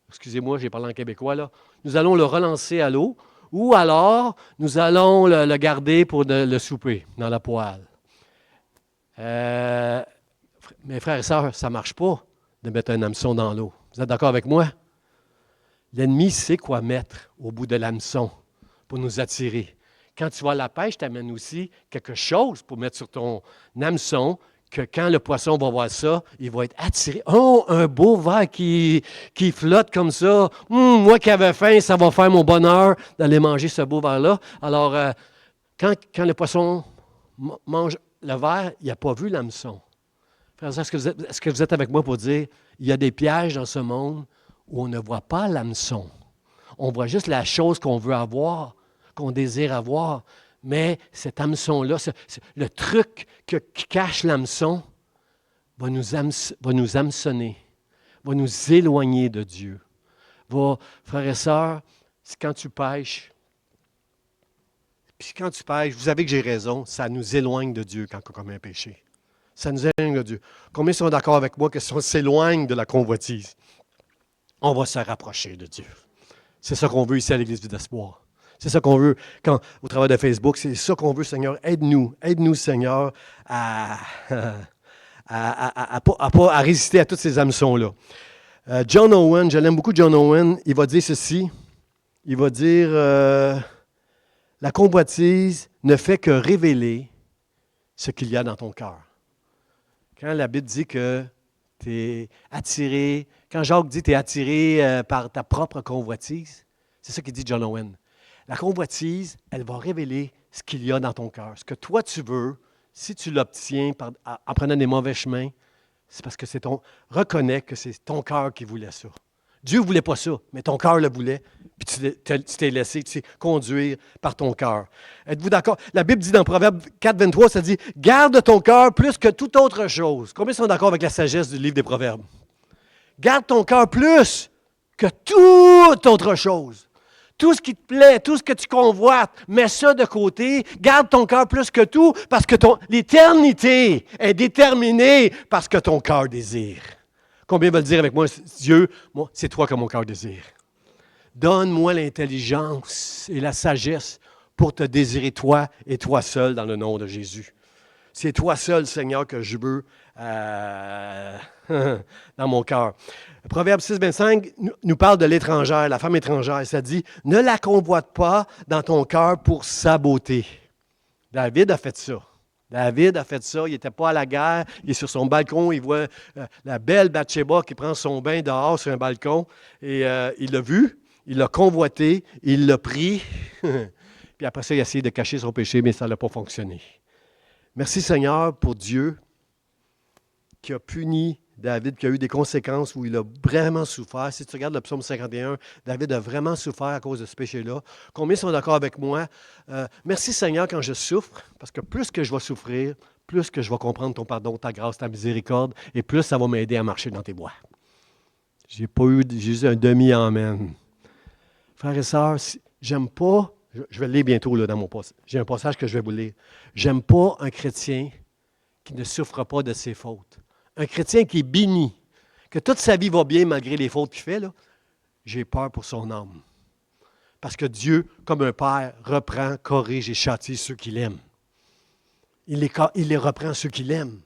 S1: Excusez-moi, j'ai parlé en québécois, là. Nous allons le relancer à l'eau, ou alors nous allons le garder pour le souper dans la poêle. Mes frères et sœurs, ça ne marche pas de mettre un hameçon dans l'eau. Vous êtes d'accord avec moi? L'ennemi sait quoi mettre au bout de l'hameçon pour nous attirer. Quand tu vas à la pêche, tu amènes aussi quelque chose pour mettre sur ton hameçon, que quand le poisson va voir ça, il va être attiré. Oh, un beau verre qui flotte comme ça. Moi qui avais faim, ça va faire mon bonheur d'aller manger ce beau verre-là. Alors, quand le poisson mange le verre, il n'a pas vu l'hameçon. Est-ce que vous êtes avec moi pour dire, il y a des pièges dans ce monde où on ne voit pas l'hameçon. On voit juste la chose qu'on veut avoir, qu'on désire avoir, mais cet hameçon-là, le truc qui cache l'hameçon, va nous hameçonner, va nous éloigner de Dieu. Frères et sœurs, quand tu pêches, vous savez que j'ai raison, ça nous éloigne de Dieu quand on commet un péché. Ça nous éloigne de Dieu. Combien sont d'accord avec moi que si on s'éloigne de la convoitise, on va se rapprocher de Dieu? C'est ça qu'on veut ici à l'Église du d'Espoir. C'est ça qu'on veut au travers de Facebook. C'est ça qu'on veut, Seigneur. Aide-nous, Seigneur, à résister à tous ces hameçons-là. John Owen, je l'aime beaucoup, John Owen, il va dire ceci. Il va dire, la convoitise ne fait que révéler ce qu'il y a dans ton cœur. Quand la Bible dit que tu es attiré, quand Jacques dit que tu es attiré par ta propre convoitise, c'est ça qu'il dit John Owen. La convoitise, elle va révéler ce qu'il y a dans ton cœur. Ce que toi tu veux, si tu l'obtiens en prenant des mauvais chemins, c'est parce que reconnais que c'est ton cœur qui voulait ça. Dieu ne voulait pas ça, mais ton cœur le voulait, puis tu t'es laissé conduire par ton cœur. Êtes-vous d'accord? La Bible dit dans Proverbe 4, 23, ça dit « Garde ton cœur plus que toute autre chose ». Combien sont d'accord avec la sagesse du livre des Proverbes? Garde ton cœur plus que toute autre chose. Tout ce qui te plaît, tout ce que tu convoites, mets ça de côté. Garde ton cœur plus que tout parce que l'éternité est déterminée par ce que ton cœur désire. Combien veulent dire avec moi, Dieu, moi, c'est toi que mon cœur désire. Donne-moi l'intelligence et la sagesse pour te désirer toi et toi seul dans le nom de Jésus. C'est toi seul, Seigneur, que je veux dans mon cœur. Proverbe 6, 25 nous parle de l'étrangère, la femme étrangère. Ça dit, ne la convoite pas dans ton cœur pour sa beauté. David a fait ça. David a fait ça. Il n'était pas à la guerre. Il est sur son balcon. Il voit la belle Bathsheba qui prend son bain dehors sur un balcon. Et il l'a vu. Il l'a convoité. Il l'a pris. Puis après ça, il a essayé de cacher son péché, mais ça n'a pas fonctionné. Merci Seigneur pour Dieu qui a puni David, qui a eu des conséquences où il a vraiment souffert. Si tu regardes le psaume 51, David a vraiment souffert à cause de ce péché-là. Combien sont d'accord avec moi? Merci Seigneur quand je souffre, parce que plus que je vais souffrir, plus que je vais comprendre ton pardon, ta grâce, ta miséricorde, et plus ça va m'aider à marcher dans tes voies. J'ai pas eu Jésus un demi-amen. Frères et sœurs, j'aime pas, je vais le lire bientôt là, dans mon passage. J'ai un passage que je vais vous lire. J'aime pas un chrétien qui ne souffre pas de ses fautes. Un chrétien qui est béni, que toute sa vie va bien malgré les fautes qu'il fait, là, j'ai peur pour son âme. Parce que Dieu, comme un père, reprend, corrige et châtie ceux qu'il aime. Il les reprend ceux qu'il aime.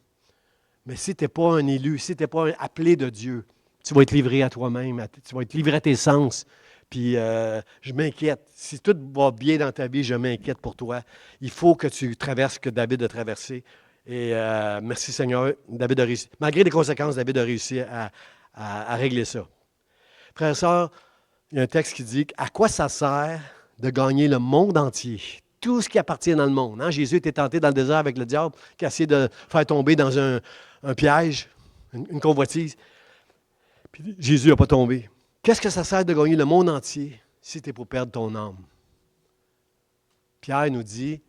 S1: Mais si tu n'es pas un élu, si tu n'es pas un appelé de Dieu, tu vas être livré à toi-même, tu vas être livré à tes sens. Puis je m'inquiète. Si tout va bien dans ta vie, je m'inquiète pour toi. Il faut que tu traverses ce que David a traversé. Et merci Seigneur, David a réussi. Malgré les conséquences, David a réussi à régler ça. Frères et sœurs, il y a un texte qui dit « À quoi ça sert de gagner le monde entier? » Tout ce qui appartient dans le monde. Hein? Jésus était tenté dans le désert avec le diable qui a essayé de faire tomber dans un piège, une convoitise. Puis Jésus n'a pas tombé. Qu'est-ce que ça sert de gagner le monde entier si tu es pour perdre ton âme? Pierre nous dit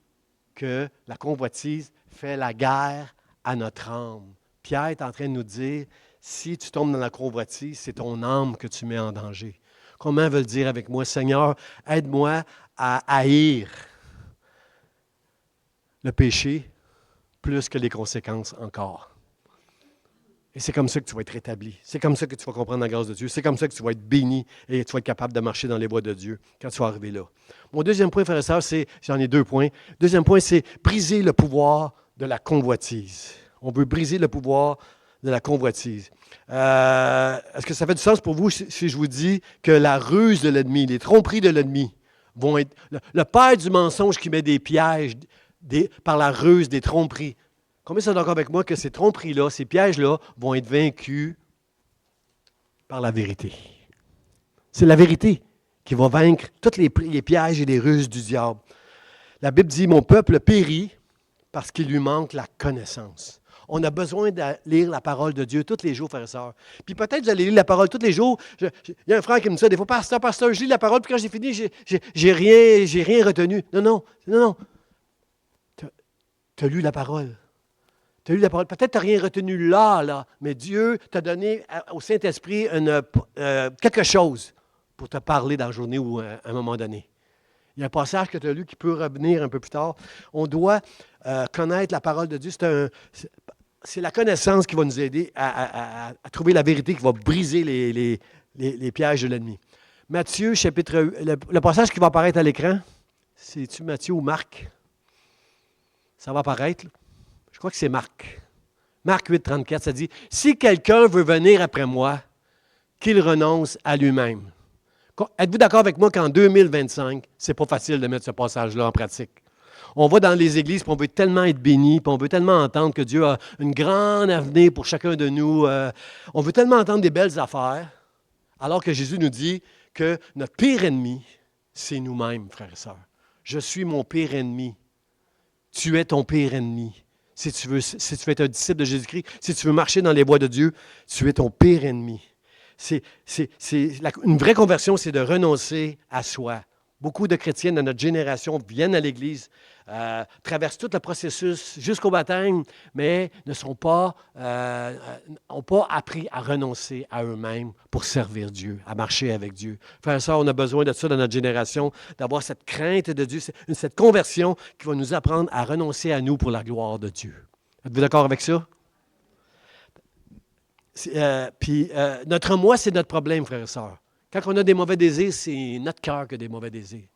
S1: que la convoitise fait la guerre à notre âme. Pierre est en train de nous dire, si tu tombes dans la convoitise, c'est ton âme que tu mets en danger. Comment veut le dire avec moi? Seigneur, aide-moi à haïr le péché plus que les conséquences encore. Et c'est comme ça que tu vas être rétabli. C'est comme ça que tu vas comprendre la grâce de Dieu. C'est comme ça que tu vas être béni et tu vas être capable de marcher dans les voies de Dieu quand tu vas arriver là. Mon deuxième point, frères et sœurs, j'en ai 2 points. Deuxième point, c'est briser le pouvoir de la convoitise. On veut briser le pouvoir de la convoitise. Est-ce que ça fait du sens pour vous si je vous dis que la ruse de l'ennemi, les tromperies de l'ennemi vont être... Le père du mensonge qui met des pièges par la ruse des tromperies. Combien sont d'accord avec moi que ces tromperies-là, ces pièges-là, vont être vaincus par la vérité? C'est la vérité qui va vaincre tous les pièges et les ruses du diable. La Bible dit, mon peuple périt parce qu'il lui manque la connaissance. On a besoin de lire la parole de Dieu tous les jours, frères et sœurs. Puis peut-être que vous allez lire la parole tous les jours. Il y a un frère qui me dit ça, des fois, pasteur, je lis la parole, puis quand j'ai fini, j'ai rien retenu. Non. Tu as lu la parole. Tu as lu la parole. Peut-être que tu n'as rien retenu là, mais Dieu t'a donné au Saint-Esprit quelque chose pour te parler dans la journée ou à un moment donné. Il y a un passage que tu as lu qui peut revenir un peu plus tard. On doit connaître la parole de Dieu. C'est la connaissance qui va nous aider à trouver la vérité qui va briser les pièges de l'ennemi. Matthieu, chapitre 8, le passage qui va apparaître à l'écran, c'est-tu Matthieu ou Marc? Ça va apparaître. Je crois que c'est Marc. Marc 8, 34, ça dit « Si quelqu'un veut venir après moi, qu'il renonce à lui-même. » Êtes-vous d'accord avec moi qu'en 2025, ce n'est pas facile de mettre ce passage-là en pratique? On va dans les églises, puis on veut tellement être béni, puis on veut tellement entendre que Dieu a une grande avenir pour chacun de nous. On veut tellement entendre des belles affaires, alors que Jésus nous dit que notre pire ennemi, c'est nous-mêmes, frères et sœurs. Je suis mon pire ennemi. Tu es ton pire ennemi. Si tu veux être un disciple de Jésus-Christ, si tu veux marcher dans les voies de Dieu, tu es ton pire ennemi. Une vraie conversion, c'est de renoncer à soi. Beaucoup de chrétiens de notre génération viennent à l'Église, traversent tout le processus jusqu'au baptême, mais n'ont pas appris à renoncer à eux-mêmes pour servir Dieu, à marcher avec Dieu. Frères et sœurs, on a besoin de ça dans notre génération, d'avoir cette crainte de Dieu, cette conversion qui va nous apprendre à renoncer à nous pour la gloire de Dieu. Êtes-vous d'accord avec ça? Notre moi, c'est notre problème, frères et sœurs. Quand on a des mauvais désirs, c'est notre cœur qui a des mauvais désirs.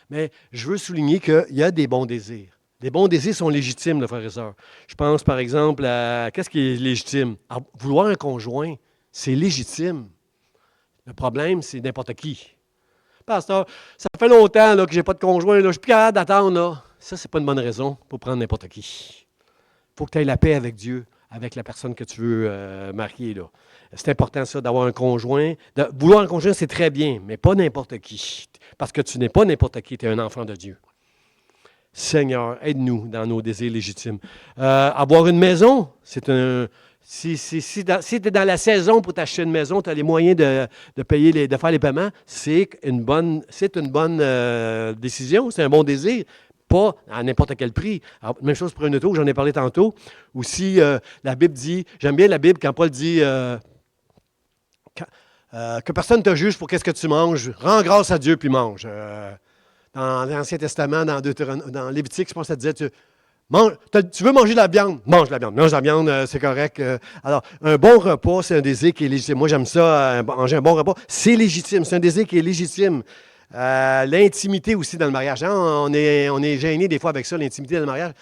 S1: Mais je veux souligner qu'il y a des bons désirs. Les bons désirs sont légitimes, frères et sœurs. Je pense, par exemple, à qu'est-ce qui est légitime? Vouloir un conjoint, c'est légitime. Le problème, c'est n'importe qui. Pasteur, ça fait longtemps là, que je n'ai pas de conjoint, là, je ne suis plus capable d'attendre. Là. Ça, ce n'est pas une bonne raison pour prendre n'importe qui. Il faut que tu aies la paix avec Dieu, avec la personne que tu veux marier. Là. C'est important, ça, d'avoir un conjoint. Vouloir un conjoint, c'est très bien, mais pas n'importe qui. Parce que tu n'es pas n'importe qui, tu es un enfant de Dieu. Seigneur, aide-nous dans nos désirs légitimes. Avoir une maison, c'est Si tu es dans la saison pour t'acheter une maison, tu as les moyens de payer de faire les paiements, c'est une bonne décision, c'est un bon désir. Pas à n'importe quel prix. Alors, même chose pour une auto, j'en ai parlé tantôt. Aussi, la Bible dit, j'aime bien la Bible quand Paul dit que personne ne te juge pour qu'est-ce que tu manges. Rends grâce à Dieu puis mange. Dans l'Ancien Testament, dans Lévitique, je pense que ça disait, tu veux manger de la viande, mange de la viande. Mange de la viande, c'est correct. Alors, un bon repas, c'est un désir qui est légitime. Moi, j'aime ça, manger un bon repas. C'est légitime, c'est un désir qui est légitime. L'intimité aussi dans le mariage. Hein? On est gêné des fois avec ça, l'intimité dans le mariage.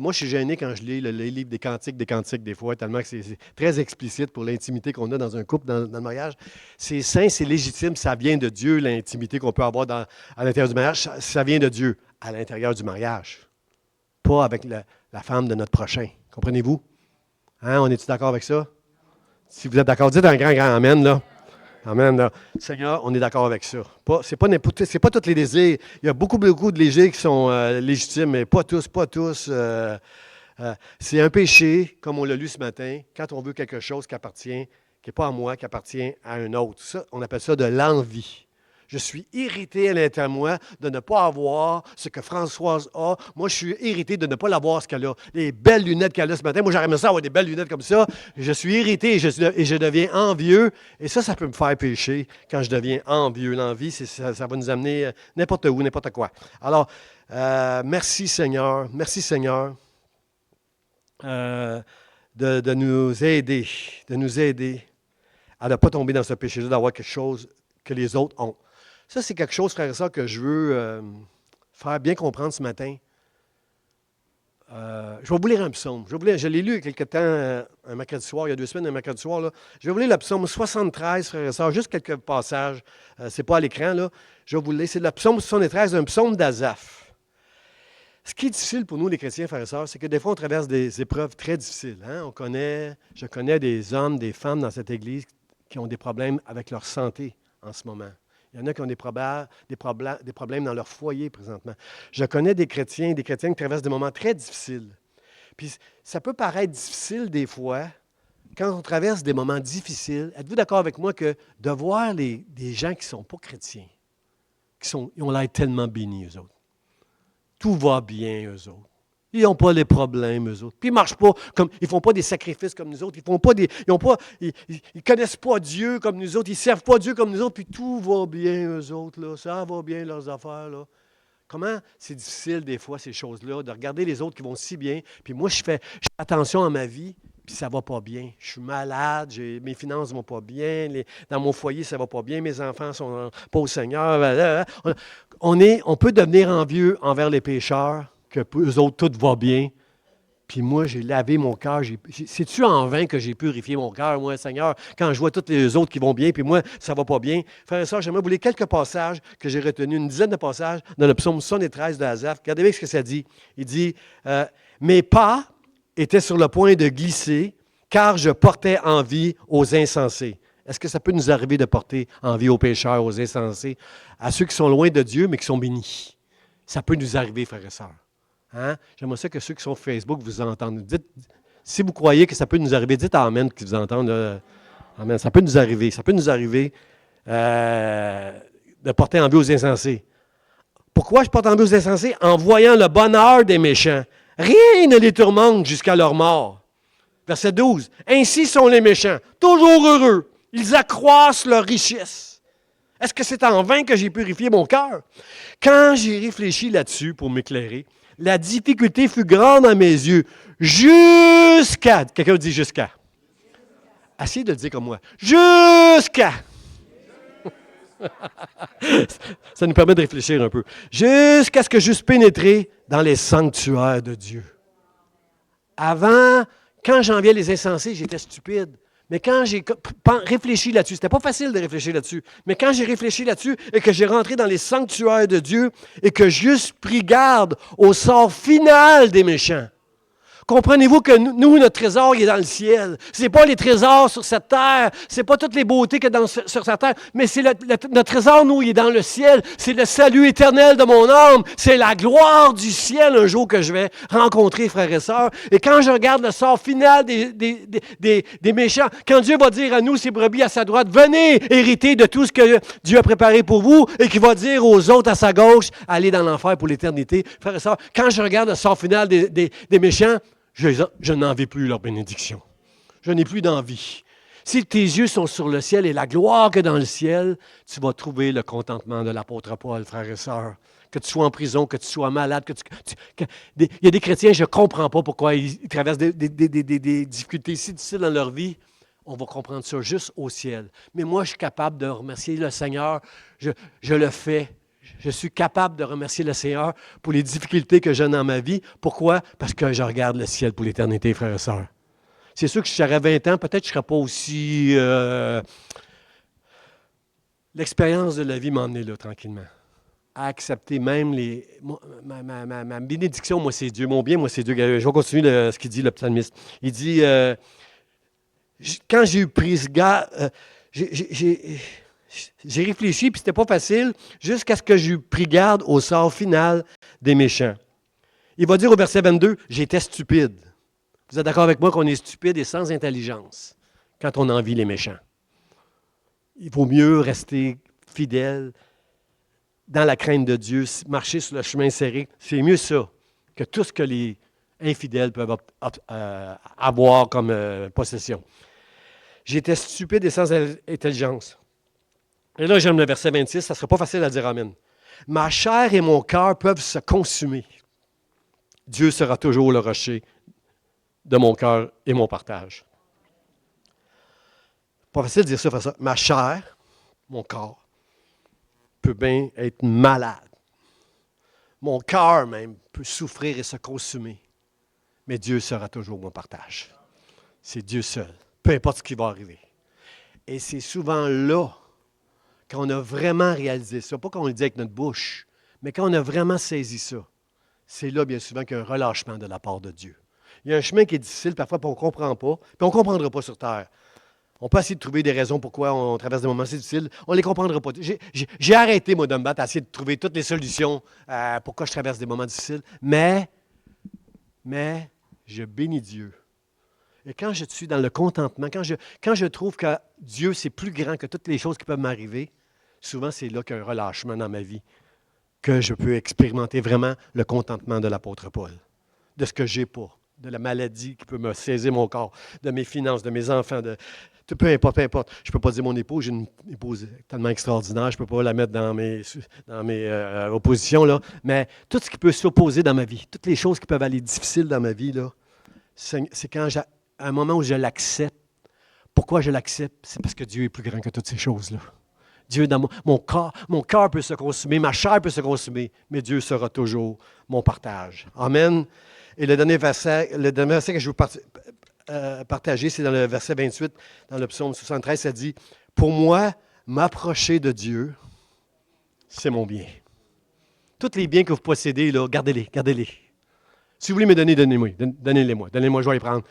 S1: Moi, je suis gêné quand je lis les livres des cantiques, des fois, tellement que c'est très explicite pour l'intimité qu'on a dans un couple, dans le mariage. C'est sain, c'est légitime, ça vient de Dieu, l'intimité qu'on peut avoir à l'intérieur du mariage. Ça vient de Dieu, à l'intérieur du mariage. Pas avec la femme de notre prochain. Comprenez-vous? Hein? On est-tu d'accord avec ça? Si vous êtes d'accord, dites un grand amen, là. Amen. Là. Seigneur, on est d'accord avec ça. C'est pas tous les désirs. Il y a beaucoup de désirs qui sont légitimes, mais pas tous. C'est un péché, comme on l'a lu ce matin, quand on veut quelque chose qui n'est pas à moi, qui appartient à un autre. Ça, on appelle ça de l'envie. Je suis irrité à l'intérieur de moi de ne pas avoir ce que Françoise a. Moi, je suis irrité de ne pas l'avoir, ce qu'elle a. Les belles lunettes qu'elle a ce matin. Moi, j'aurais aimé ça avoir des belles lunettes comme ça. Je suis irrité et je deviens envieux. Et ça peut me faire pécher quand je deviens envieux. L'envie, ça va nous amener n'importe où, n'importe quoi. Alors, merci Seigneur. Merci Seigneur de nous aider. De nous aider à ne pas tomber dans ce péché-là, d'avoir quelque chose que les autres ont. Ça, c'est quelque chose, frère et sœurs, que je veux faire bien comprendre ce matin. Je vais vous lire un psaume. Je l'ai lu il y a quelque temps, un mercredi soir, il y a 2 semaines, un mercredi soir. Là. Je vais vous lire le psaume 73, frère et sœurs, juste quelques passages. Ce n'est pas à l'écran, là. Je vais vous le lire. C'est le psaume 73, un psaume d'Asaph. Ce qui est difficile pour nous, les chrétiens, frères et sœurs, c'est que des fois, on traverse des épreuves très difficiles. Hein? Je connais des hommes, des femmes dans cette Église qui ont des problèmes avec leur santé en ce moment. Il y en a qui ont des problèmes dans leur foyer présentement. Je connais des chrétiens qui traversent des moments très difficiles. Puis ça peut paraître difficile des fois, quand on traverse des moments difficiles. Êtes-vous d'accord avec moi que de voir des gens qui ne sont pas chrétiens, ils ont l'air tellement bénis, eux autres. Tout va bien, eux autres. Ils n'ont pas les problèmes, eux autres. Puis ils ne marchent pas comme. Ils ne font pas des sacrifices comme nous autres. Ils ne connaissent pas Dieu comme nous autres. Ils ne servent pas Dieu comme nous autres. Puis tout va bien, eux autres. Là. Ça va bien, leurs affaires. Là. Comment c'est difficile, des fois, ces choses-là, de regarder les autres qui vont si bien. Puis moi, je fais attention à ma vie, puis ça ne va pas bien. Je suis malade, mes finances ne vont pas bien. Dans mon foyer, ça ne va pas bien. Mes enfants ne sont pas au Seigneur. On peut devenir envieux envers les pécheurs. Que eux autres, tout va bien. Puis moi, j'ai lavé mon cœur. C'est-tu en vain que j'ai purifié mon cœur, moi, Seigneur, quand je vois tous les autres qui vont bien, puis moi, ça ne va pas bien? Frères et sœurs, j'aimerais vous lire quelques passages que j'ai retenus, une dizaine de passages dans le psaume 73 d'Asaph. Regardez bien ce que ça dit. Il dit mes pas étaient sur le point de glisser, car je portais envie aux insensés. Est-ce que ça peut nous arriver de porter envie aux pécheurs, aux insensés, à ceux qui sont loin de Dieu, mais qui sont bénis? Ça peut nous arriver, frères et sœurs. Hein? J'aimerais ça que ceux qui sont sur Facebook vous entendent. Si vous croyez que ça peut nous arriver, dites Amen qu'ils vous entendent. Amen. Ça peut nous arriver. Ça peut nous arriver de porter envie aux insensés. Pourquoi je porte envie aux insensés? En voyant le bonheur des méchants. Rien ne les tourmente jusqu'à leur mort. Verset 12. Ainsi sont les méchants, toujours heureux. Ils accroissent leur richesse. Est-ce que c'est en vain que j'ai purifié mon cœur? Quand j'ai réfléchi là-dessus pour m'éclairer, la difficulté fut grande à mes yeux, jusqu'à... Quelqu'un dit jusqu'à. Essayez de le dire comme moi. Jusqu'à. Ça nous permet de réfléchir un peu. Jusqu'à ce que j'eusse pénétré dans les sanctuaires de Dieu. Avant, quand j'enviais les insensés, j'étais stupide. Mais quand j'ai réfléchi là-dessus, c'était pas facile de réfléchir là-dessus, mais quand j'ai réfléchi là-dessus et que j'ai rentré dans les sanctuaires de Dieu et que j'eusse pris garde au sort final des méchants, Comprenez-vous que nous, notre trésor, il est dans le ciel. Ce n'est pas les trésors sur cette terre, ce n'est pas toutes les beautés que sur cette terre, mais c'est notre trésor, nous, il est dans le ciel. C'est le salut éternel de mon âme. C'est la gloire du ciel un jour que je vais rencontrer, frères et sœurs. Et quand je regarde le sort final des méchants, quand Dieu va dire à nous, ses brebis à sa droite, venez hériter de tout ce que Dieu a préparé pour vous, et qu'il va dire aux autres à sa gauche, allez dans l'enfer pour l'éternité. Frères et sœurs, quand je regarde le sort final des méchants, je n'en veux plus leur bénédiction. Je n'ai plus d'envie. Si tes yeux sont sur le ciel et la gloire que dans le ciel, tu vas trouver le contentement de l'apôtre Paul, frères et sœurs. Que tu sois en prison, que tu sois malade, il y a des chrétiens, je ne comprends pas pourquoi ils traversent des difficultés si difficiles dans leur vie. On va comprendre ça juste au ciel. Mais moi, je suis capable de remercier le Seigneur. Je le fais. Je suis capable de remercier le Seigneur pour les difficultés que j'ai dans ma vie. Pourquoi? Parce que je regarde le ciel pour l'éternité, frères et sœurs. C'est sûr que si j'aurais 20 ans, peut-être que je ne serais pas aussi... L'expérience de la vie m'a emmené là, tranquillement. À accepter même ma bénédiction, moi, c'est Dieu. Mon bien, moi, c'est Dieu. Je vais continuer ce qu'il dit, le psalmiste. Il dit, quand j'ai eu prise garde... J'ai réfléchi, puis c'était pas facile, jusqu'à ce que j'ai pris garde au sort final des méchants. Il va dire au verset 22, « J'étais stupide. » Vous êtes d'accord avec moi qu'on est stupide et sans intelligence quand on envie les méchants? Il vaut mieux rester fidèle dans la crainte de Dieu, marcher sur le chemin serré. C'est mieux ça que tout ce que les infidèles peuvent avoir comme possession. J'étais stupide et sans intelligence. Et là, j'aime le verset 26, ça ne sera pas facile à dire amen. Ma chair et mon cœur peuvent se consumer. Dieu sera toujours le rocher de mon cœur et mon partage. Pas facile de dire ça, faire ça. Ma chair, mon corps, peut bien être malade. Mon cœur même peut souffrir et se consumer. Mais Dieu sera toujours mon partage. C'est Dieu seul, peu importe ce qui va arriver. Et c'est souvent là qu'on a vraiment réalisé ça, pas qu'on le dit avec notre bouche, mais quand on a vraiment saisi ça, c'est là bien souvent qu'il y a un relâchement de la part de Dieu. Il y a un chemin qui est difficile, parfois, puis on ne comprend pas, puis on ne comprendra pas sur Terre. On peut essayer de trouver des raisons pourquoi on traverse des moments assez difficiles. On ne les comprendra pas. J'ai arrêté, moi, de me battre, à essayer de trouver toutes les solutions pourquoi je traverse des moments difficiles, mais je bénis Dieu. Et quand je suis dans le contentement, quand je trouve que Dieu, c'est plus grand que toutes les choses qui peuvent m'arriver, souvent, c'est là qu'il y a un relâchement dans ma vie, que je peux expérimenter vraiment le contentement de l'apôtre Paul, de ce que je n'ai pas, de la maladie qui peut me saisir mon corps, de mes finances, de mes enfants, peu importe, peu importe. Je ne peux pas dire mon épouse, j'ai une épouse tellement extraordinaire, je ne peux pas la mettre dans mes oppositions, là, mais tout ce qui peut s'opposer dans ma vie, toutes les choses qui peuvent aller difficiles dans ma vie, là, c'est quand à un moment où je l'accepte. Pourquoi je l'accepte? C'est parce que Dieu est plus grand que toutes ces choses-là. Dieu, dans mon cœur peut se consumer, ma chair peut se consumer, mais Dieu sera toujours mon partage. Amen. Et le dernier verset que je veux partager, c'est dans le verset 28, dans le psaume 73, ça dit, « Pour moi, m'approcher de Dieu, c'est mon bien. » Tous les biens que vous possédez, là, gardez-les, gardez-les. Si vous voulez me donner, donnez-les-moi. Donnez-les-moi, je vais les prendre.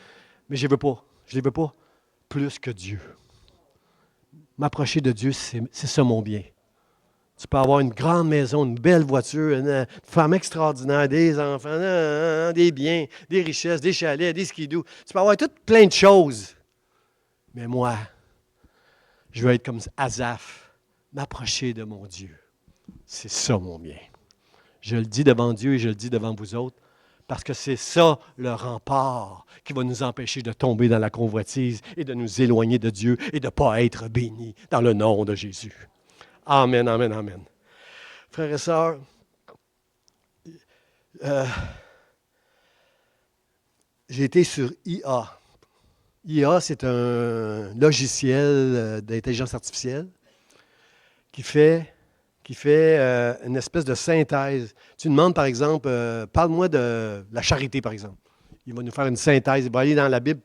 S1: Mais je ne les veux pas plus que Dieu. M'approcher de Dieu, c'est ça mon bien. Tu peux avoir une grande maison, une belle voiture, une femme extraordinaire, des enfants, des biens, des richesses, des chalets, des skidoo. Tu peux avoir plein de choses. Mais moi, je veux être comme Asaph, m'approcher de mon Dieu. C'est ça mon bien. Je le dis devant Dieu et je le dis devant vous autres. Parce que c'est ça le rempart qui va nous empêcher de tomber dans la convoitise et de nous éloigner de Dieu et de ne pas être bénis dans le nom de Jésus. Amen, amen, amen. Frères et sœurs, j'ai été sur IA. IA, c'est un logiciel d'intelligence artificielle qui fait une espèce de synthèse. Tu demandes, par exemple, parle-moi de la charité, par exemple. Il va nous faire une synthèse. Il va aller dans la Bible,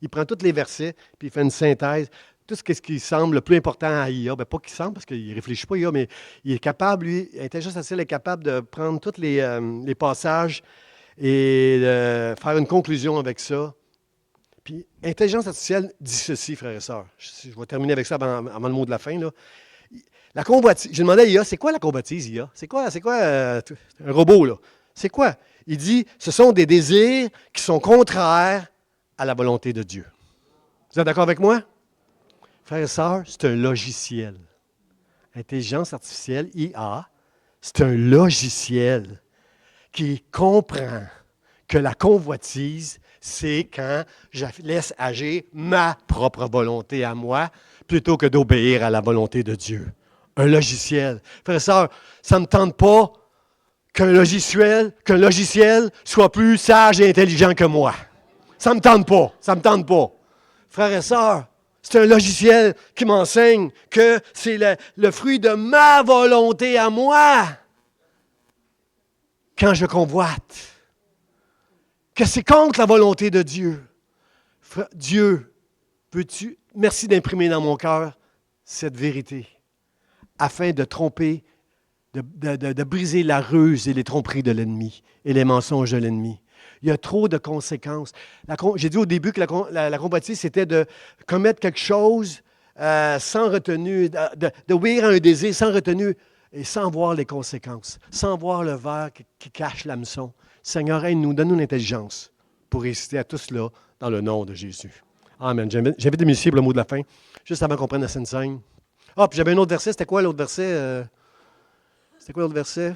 S1: il prend tous les versets, puis il fait une synthèse. Tout ce qui semble le plus important à IA, bien, pas qu'il semble, parce qu'il ne réfléchit pas, IA, mais il est capable, lui, l'intelligence artificielle est capable de prendre tous les passages et faire une conclusion avec ça. Puis, intelligence artificielle dit ceci, frères et sœurs. Je vais terminer avec ça avant le mot de la fin, là. La convoitise. J'ai demandé à IA, c'est quoi la convoitise, IA? C'est quoi un robot, là? C'est quoi? Il dit, ce sont des désirs qui sont contraires à la volonté de Dieu. Vous êtes d'accord avec moi? Frères et sœurs, c'est un logiciel. Intelligence artificielle, IA, c'est un logiciel qui comprend que la convoitise, c'est quand je laisse agir ma propre volonté à moi plutôt que d'obéir à la volonté de Dieu. Un logiciel. Frères et sœurs, ça ne me tente pas qu'un logiciel soit plus sage et intelligent que moi. Ça ne me tente pas. Ça ne me tente pas. Frères et sœurs, c'est un logiciel qui m'enseigne que c'est le fruit de ma volonté à moi quand je convoite. Que c'est contre la volonté de Dieu. Dieu, merci d'imprimer dans mon cœur cette vérité afin de tromper, de briser la ruse et les tromperies de l'ennemi et les mensonges de l'ennemi. Il y a trop de conséquences. J'ai dit au début que la convoitise, c'était de commettre quelque chose sans retenue, d'obéir à un désir sans retenue et sans voir les conséquences, sans voir le verre qui cache l'hameçon. Seigneur, aide-nous, donne-nous l'intelligence pour résister à tout cela dans le nom de Jésus. Amen. J'invite les musiciens pour le mot de la fin, juste avant qu'on prenne la Sainte Seine. Ah, puis j'avais un autre verset. C'était quoi l'autre verset? C'était quoi l'autre verset?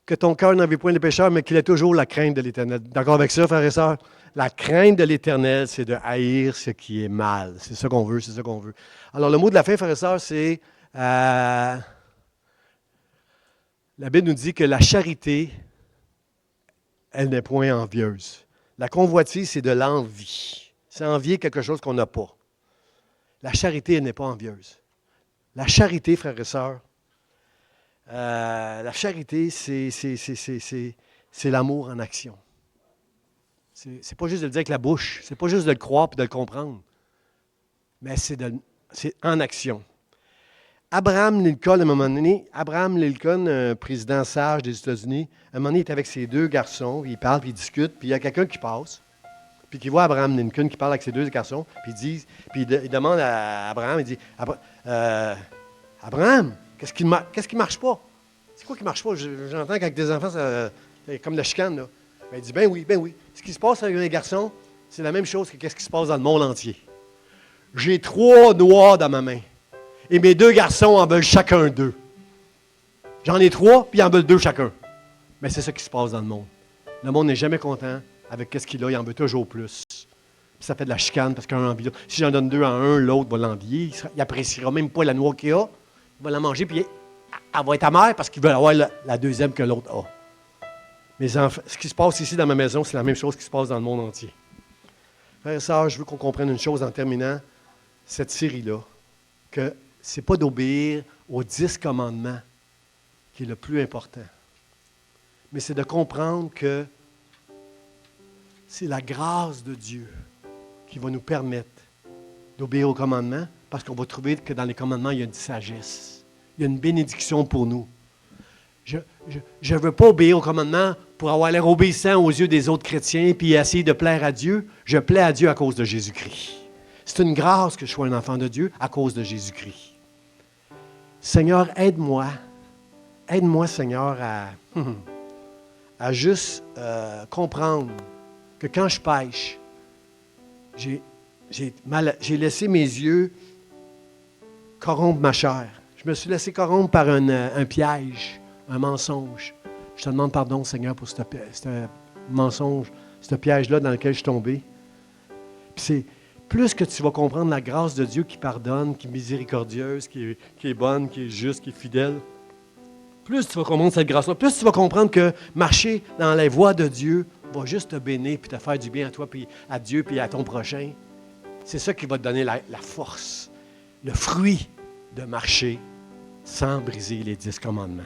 S1: Que ton cœur n'avait point de pécheur, mais qu'il ait toujours la crainte de l'Éternel. D'accord avec ça, frères et sœurs? La crainte de l'Éternel, c'est de haïr ce qui est mal. C'est ça qu'on veut, c'est ça qu'on veut. Alors, le mot de la fin, frères et sœurs, c'est... la Bible nous dit que la charité, elle n'est point envieuse. La convoitise, c'est de l'envie. C'est envier quelque chose qu'on n'a pas. La charité, elle n'est pas envieuse. La charité, frères et sœurs, la charité, c'est l'amour en action. C'est pas juste de le dire avec la bouche, c'est pas juste de le croire et de le comprendre, mais c'est en action. Abraham Lincoln, à un moment donné, un président sage des États-Unis, à un moment donné, il est avec ses deux garçons, il parle, puis il discute, puis il y a quelqu'un qui passe, puis qui voit Abraham Lincoln qui parle avec ses deux garçons, puis il demande à Abraham, il dit, Abraham, qu'est-ce qui marche pas? C'est quoi qui marche pas? J'entends qu'avec des enfants, c'est comme la chicane, là. Ben, il dit, ben oui. Ce qui se passe avec les garçons, c'est la même chose que ce qui se passe dans le monde entier. J'ai 3 noix dans ma main. Et mes 2 garçons en veulent chacun 2. J'en ai 3, puis ils en veulent 2 chacun. Mais c'est ça qui se passe dans le monde. Le monde n'est jamais content avec ce qu'il a, il en veut toujours plus. Puis ça fait de la chicane parce qu'un envie. Si j'en donne 2 à un, l'autre va l'envier. Il n'appréciera même pas la noix qu'il a. Il va la manger, puis elle va être amère parce qu'il veut avoir la deuxième que l'autre a. Mes enfants, ce qui se passe ici dans ma maison, c'est la même chose qui se passe dans le monde entier. Frères et sœurs, je veux qu'on comprenne une chose en terminant cette série-là, que ce n'est pas d'obéir aux 10 commandements qui est le plus important, mais c'est de comprendre que c'est la grâce de Dieu qui va nous permettre d'obéir aux commandements, parce qu'on va trouver que dans les commandements, il y a une sagesse, il y a une bénédiction pour nous. Je ne veux pas obéir aux commandements pour avoir l'air obéissant aux yeux des autres chrétiens puis essayer de plaire à Dieu. Je plais à Dieu à cause de Jésus-Christ. C'est une grâce que je sois un enfant de Dieu à cause de Jésus-Christ. Seigneur, aide-moi. Aide-moi, Seigneur, à juste comprendre que quand je pêche, j'ai laissé mes yeux corrompre ma chair. Je me suis laissé corrompre par un piège, un mensonge. Je te demande pardon, Seigneur, pour ce mensonge, ce piège-là dans lequel je suis tombé. Puis c'est plus que tu vas comprendre la grâce de Dieu qui pardonne, qui est miséricordieuse, qui est bonne, qui est juste, qui est fidèle. Plus tu vas comprendre cette grâce-là, plus tu vas comprendre que marcher dans les voies de Dieu va juste te bénir puis te faire du bien à toi, puis à Dieu, puis à ton prochain. C'est ça qui va te donner la force, le fruit de marcher sans briser les 10 commandements.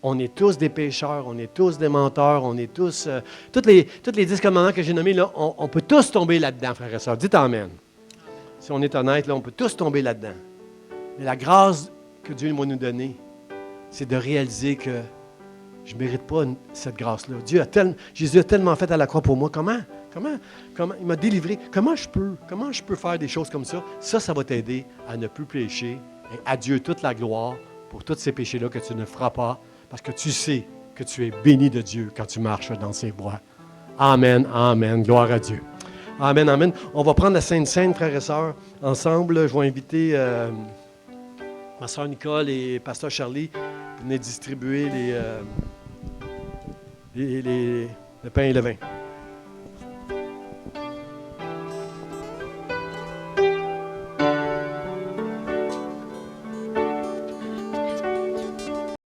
S1: On est tous des pécheurs, on est tous des menteurs, on est tous... Toutes les 10 commandements que j'ai nommés, là, on peut tous tomber là-dedans, frères et sœurs. Dites Amen. Si on est honnête, là, on peut tous tomber là-dedans. Mais la grâce que Dieu va nous donner, c'est de réaliser que Je ne mérite pas cette grâce-là. Jésus a tellement fait à la croix pour moi. Comment? Il m'a délivré. Comment je peux faire des choses comme ça? Ça va t'aider à ne plus pécher. Et à Dieu toute la gloire pour tous ces péchés-là que tu ne feras pas, parce que tu sais que tu es béni de Dieu quand tu marches dans ses voies. Amen, amen. Gloire à Dieu. Amen, amen. On va prendre la Sainte Seine, frères et sœurs, ensemble. Je vais inviter ma sœur Nicole et pasteur Charlie à venir distribuer le pain et le vin.